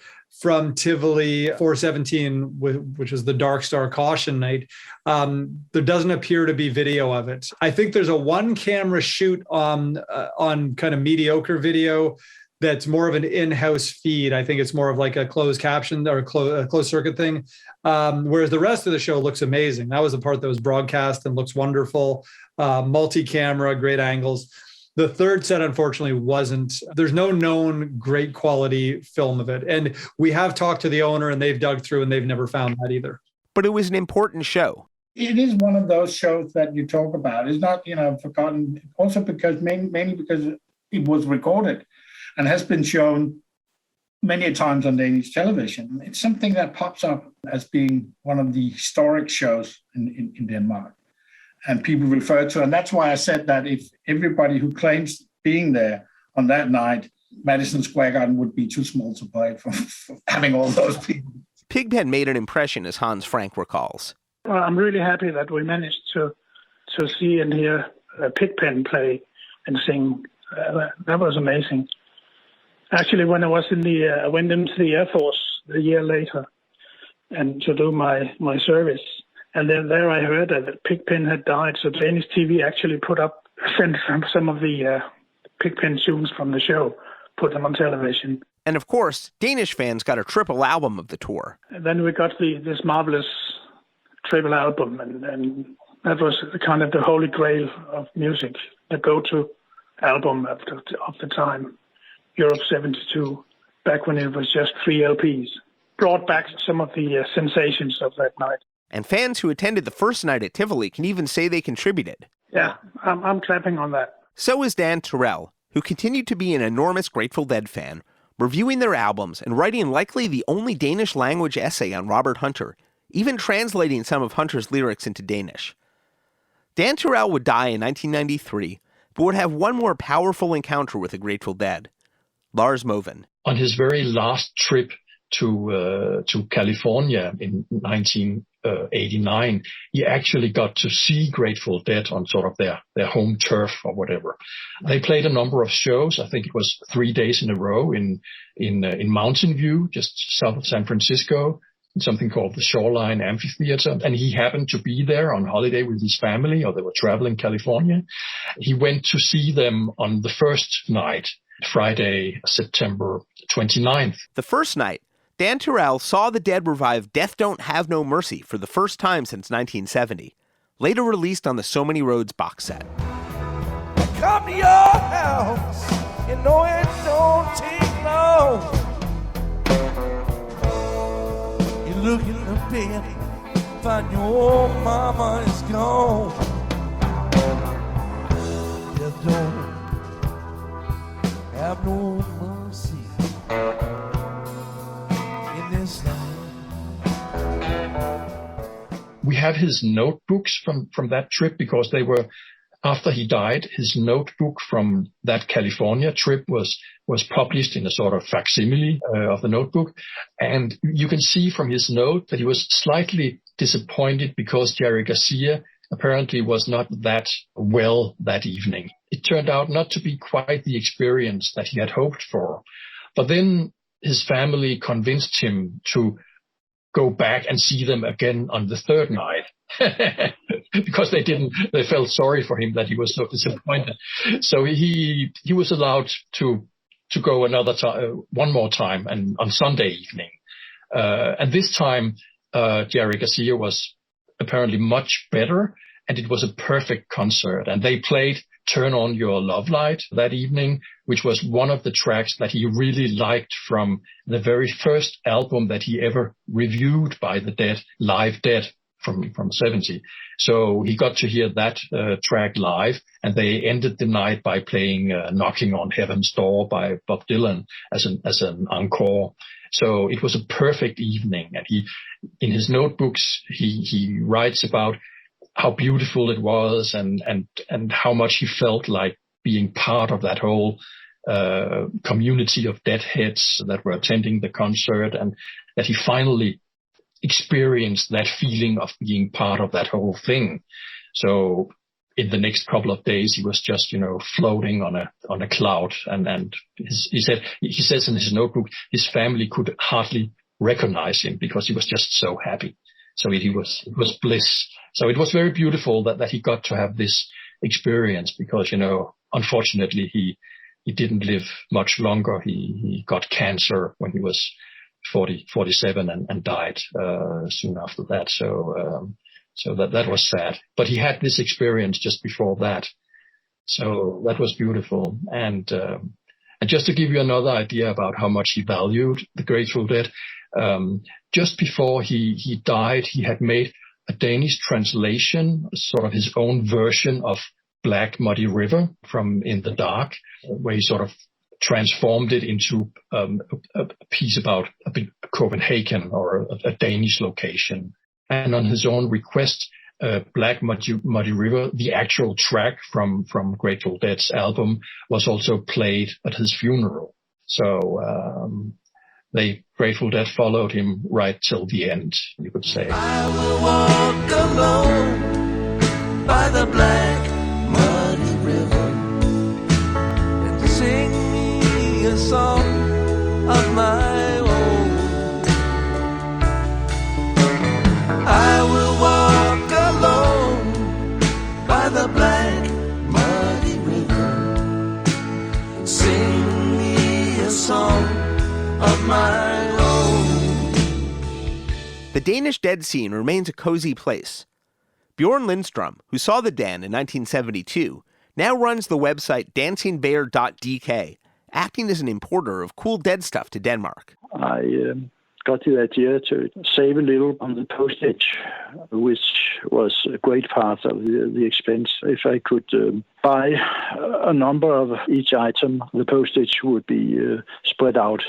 from Tivoli 417, which is the Dark Star Caution Night, there doesn't appear to be video of it. I think there's a one-camera shoot on kind of mediocre video that's more of an in-house feed. I think it's more of like a closed caption or a closed circuit thing, whereas the rest of the show looks amazing. That was the part that was broadcast and looks wonderful, multi-camera, great angles. The third set, unfortunately, wasn't. There's no known great quality film of it. And we have talked to the owner and they've dug through and they've never found that either. But it was an important show. It is one of those shows that you talk about. It's not, forgotten. Also because mainly because it was recorded and has been shown many times on Danish television. It's something that pops up as being one of the historic shows in Denmark. And people refer to, and that's why I said that if everybody who claims being there on that night, Madison Square Garden would be too small to play for having all those people. Pigpen made an impression, as Hans Frank recalls. Well, I'm really happy that we managed to see and hear Pigpen play and sing. That was amazing. Actually, when I was I went into the Air Force a year later and to do my service. And then there I heard that Pigpen had died, so Danish TV actually sent some of the Pigpen tunes from the show, put them on television. And of course, Danish fans got a triple album of the tour. And then we got this marvelous triple album, and that was kind of the holy grail of music, the go-to album of the time, Europe 72, back when it was just 3 LPs. Brought back some of the sensations of that night. And fans who attended the first night at Tivoli can even say they contributed. Yeah, I'm clapping on that. So is Dan Terrell, who continued to be an enormous Grateful Dead fan, reviewing their albums and writing likely the only Danish language essay on Robert Hunter, even translating some of Hunter's lyrics into Danish. Dan Terrell would die in 1993, but would have one more powerful encounter with the Grateful Dead. Lars Movin. On his very last trip to California in 1989, he actually got to see Grateful Dead on sort of their home turf or whatever. They played a number of shows. I think it was 3 days in a row in Mountain View, just south of San Francisco, in something called the Shoreline Amphitheater. And he happened to be there on holiday with his family, or they were traveling California. He went to see them on the first night, Friday, September 29th. The first night, Dan Terrell saw the Dead revive Death Don't Have No Mercy for the first time since 1970, later released on the So Many Roads box set. I come to your house, you know it don't take long. You look in the bed, find your mama is gone. Death don't have no mercy. We have his notebooks from that trip because they were, after he died, his notebook from that California trip was published in a sort of facsimile of the notebook. And you can see from his note that he was slightly disappointed because Jerry Garcia apparently was not that well that evening. it turned out not to be quite the experience that he had hoped for. But then his family convinced him to go back and see them again on the third night because they felt sorry for him that he was so disappointed. So he was allowed to go one more time, and on Sunday evening. And this time, Jerry Garcia was apparently much better, and it was a perfect concert. And they played Turn On Your Love Light that evening, which was one of the tracks that he really liked from the very first album that he ever reviewed by the Dead, Live Dead from 70. So he got to hear that track live, and they ended the night by playing Knocking on Heaven's Door by Bob Dylan as an encore. So it was a perfect evening. And in his notebooks, he writes about how beautiful it was and how much he felt like being part of that whole community of deadheads that were attending the concert, and that he finally experienced that feeling of being part of that whole thing. So in the next couple of days, he was just, floating on a cloud. And he says in his notebook, his family could hardly recognize him because he was just so happy. So it was bliss. So it was very beautiful that he got to have this experience because, unfortunately, he didn't live much longer. He got cancer when he was 47 and died soon after that. So that was sad. But he had this experience just before that. So that was beautiful. And just to give you another idea about how much he valued the Grateful Dead, just before he died, he had made a Danish translation, sort of his own version of Black Muddy River from In the Dark, where he sort of transformed it into a piece about Copenhagen or a Danish location. And on his own request, Black Muddy River, the actual track from Grateful Dead's album, was also played at his funeral. So the Grateful Dead followed him right till the end, you could say. I will walk alone by the Black Muddy River and sing me a song of my own. I will walk alone by the Black Muddy River, sing me a song of my own. The Danish Dead scene remains a cozy place. Bjørn Lindstrøm, who saw the Den in 1972, now runs the website dancingbear.dk, acting as an importer of cool Dead stuff to Denmark. I got the idea to save a little on the postage, which was a great part of the expense. If I could buy a number of each item, the postage would be spread out,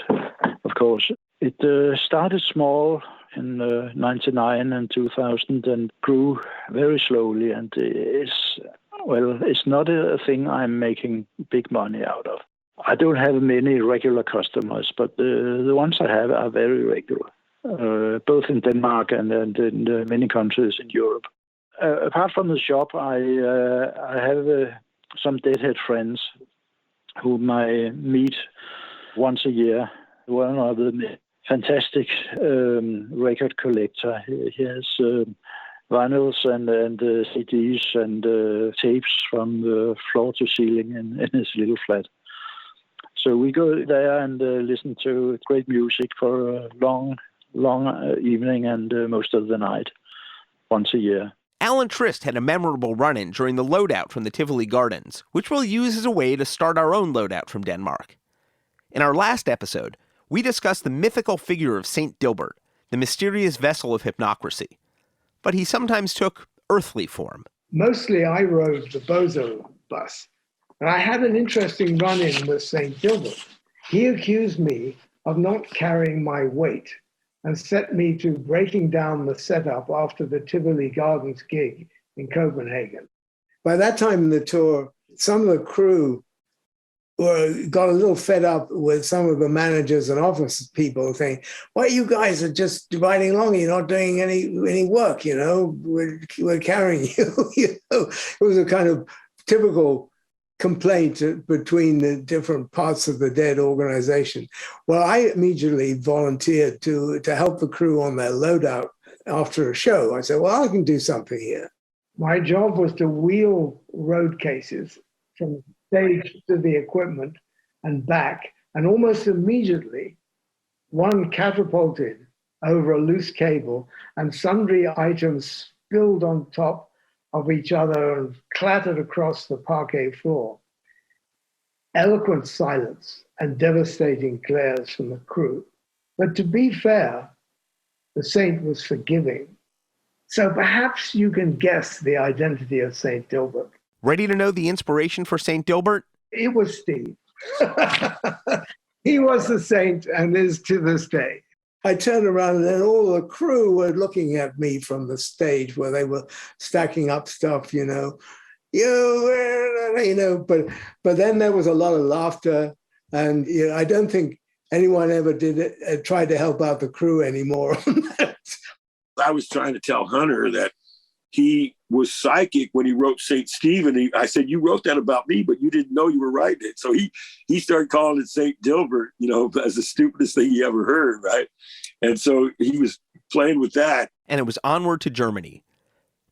of course. It started small in 99 and 2000 and grew very slowly, and it's not a thing I'm making big money out of. I don't have many regular customers, but the ones I have are very regular, both in Denmark and in many countries in Europe. Apart from the shop, I have some deadhead friends whom I meet once a year. One of them is a fantastic record collector. He has vinyls and CDs and tapes from the floor to ceiling in his little flat. So we go there and listen to great music for a long evening and most of the night, once a year. Alan Trist had a memorable run-in during the loadout from the Tivoli Gardens, which we'll use as a way to start our own loadout from Denmark. In our last episode, we discussed the mythical figure of Saint Dilbert, the mysterious vessel of hypocrisy. But he sometimes took earthly form. Mostly I rode the Bozo bus. And I had an interesting run-in with St. Dilbert. He accused me of not carrying my weight and set me to breaking down the setup after the Tivoli Gardens gig in Copenhagen. By that time in the tour, some of the crew got a little fed up with some of the managers and office people saying, "Why you guys are just riding along? You're not doing any work, We're carrying you." It was a kind of typical complaint between the different parts of the Dead organization. Well, I immediately volunteered to help the crew on their loadout after a show. I said, well, I can do something here. My job was to wheel road cases from the stage to the equipment and back, and almost immediately, one catapulted over a loose cable and sundry items spilled on top of each other and clattered across the parquet floor. Eloquent silence and devastating glares from the crew. But to be fair, the saint was forgiving. So perhaps you can guess the identity of St. Dilbert. Ready to know the inspiration for St. Dilbert? It was Steve. He was the saint and is to this day. I turned around and then all the crew were looking at me from the stage where they were stacking up stuff, but then there was a lot of laughter, and I don't think anyone ever tried to help out the crew anymore on that. I was trying to tell Hunter that he was psychic when he wrote St. Stephen. I said, you wrote that about me, but you didn't know you were writing it. So he started calling it St. Dilbert, as the stupidest thing he ever heard, right? And so he was playing with that. And it was onward to Germany.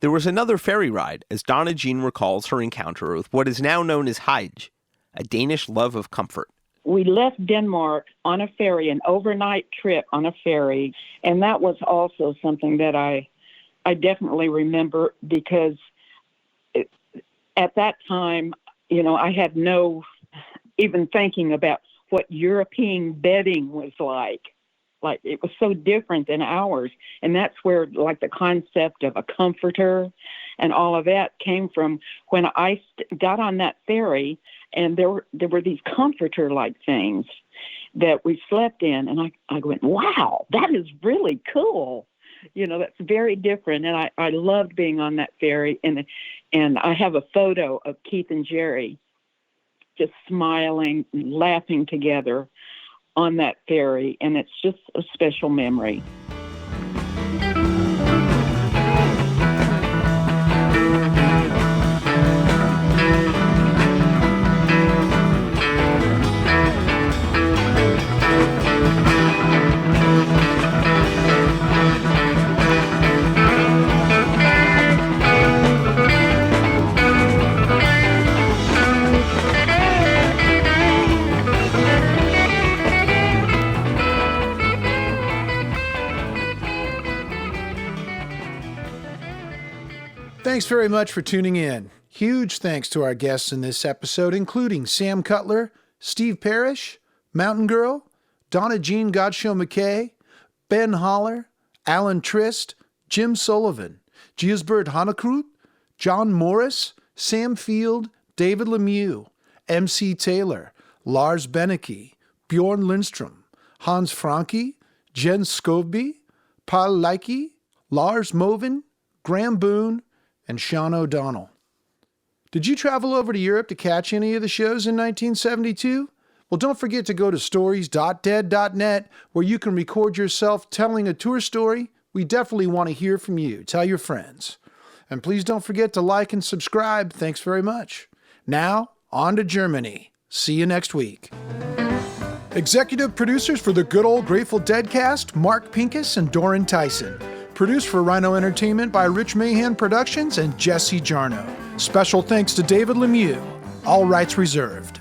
There was another ferry ride, as Donna Jean recalls her encounter with what is now known as Hijge, a Danish love of comfort. We left Denmark on a ferry, an overnight trip on a ferry, and that was also something that I definitely remember, because at that time, I had no even thinking about what European bedding was like. Like, it was so different than ours. And that's where, like, the concept of a comforter and all of that came from when I got on that ferry, and there were these comforter-like things that we slept in. And I went, wow, that is really cool. That's very different. And I loved being on that ferry. And I have a photo of Keith and Jerry just smiling, laughing together on that ferry. And it's just a special memory. Thanks very much for tuning in. Huge thanks to our guests in this episode, including Sam Cutler, Steve Parish, Mountain Girl, Donna Jean Godchaux MacKay, Ben Holler, Alan Trist, Jim Sullivan, Gijsbert Hanekroot, John Morris, Sam Field, David Lemieux, MC Taylor, Lars Bennike, Bjørn Lindstrøm, Hans Francke, Jen Skovby, Palle Lykke, Lars Movin, Graeme Boone, and Shaugn O'Donnell. Did you travel over to Europe to catch any of the shows in 1972? Well, don't forget to go to stories.dead.net, where you can record yourself telling a tour story. We definitely want to hear from you. Tell your friends. And please don't forget to like and subscribe. Thanks very much. Now, on to Germany. See you next week. Executive producers for the Good Old Grateful Deadcast, Mark Pincus and Doran Tyson. Produced for Rhino Entertainment by Rich Mahan Productions and Jesse Jarno. Special thanks to David Lemieux. All rights reserved.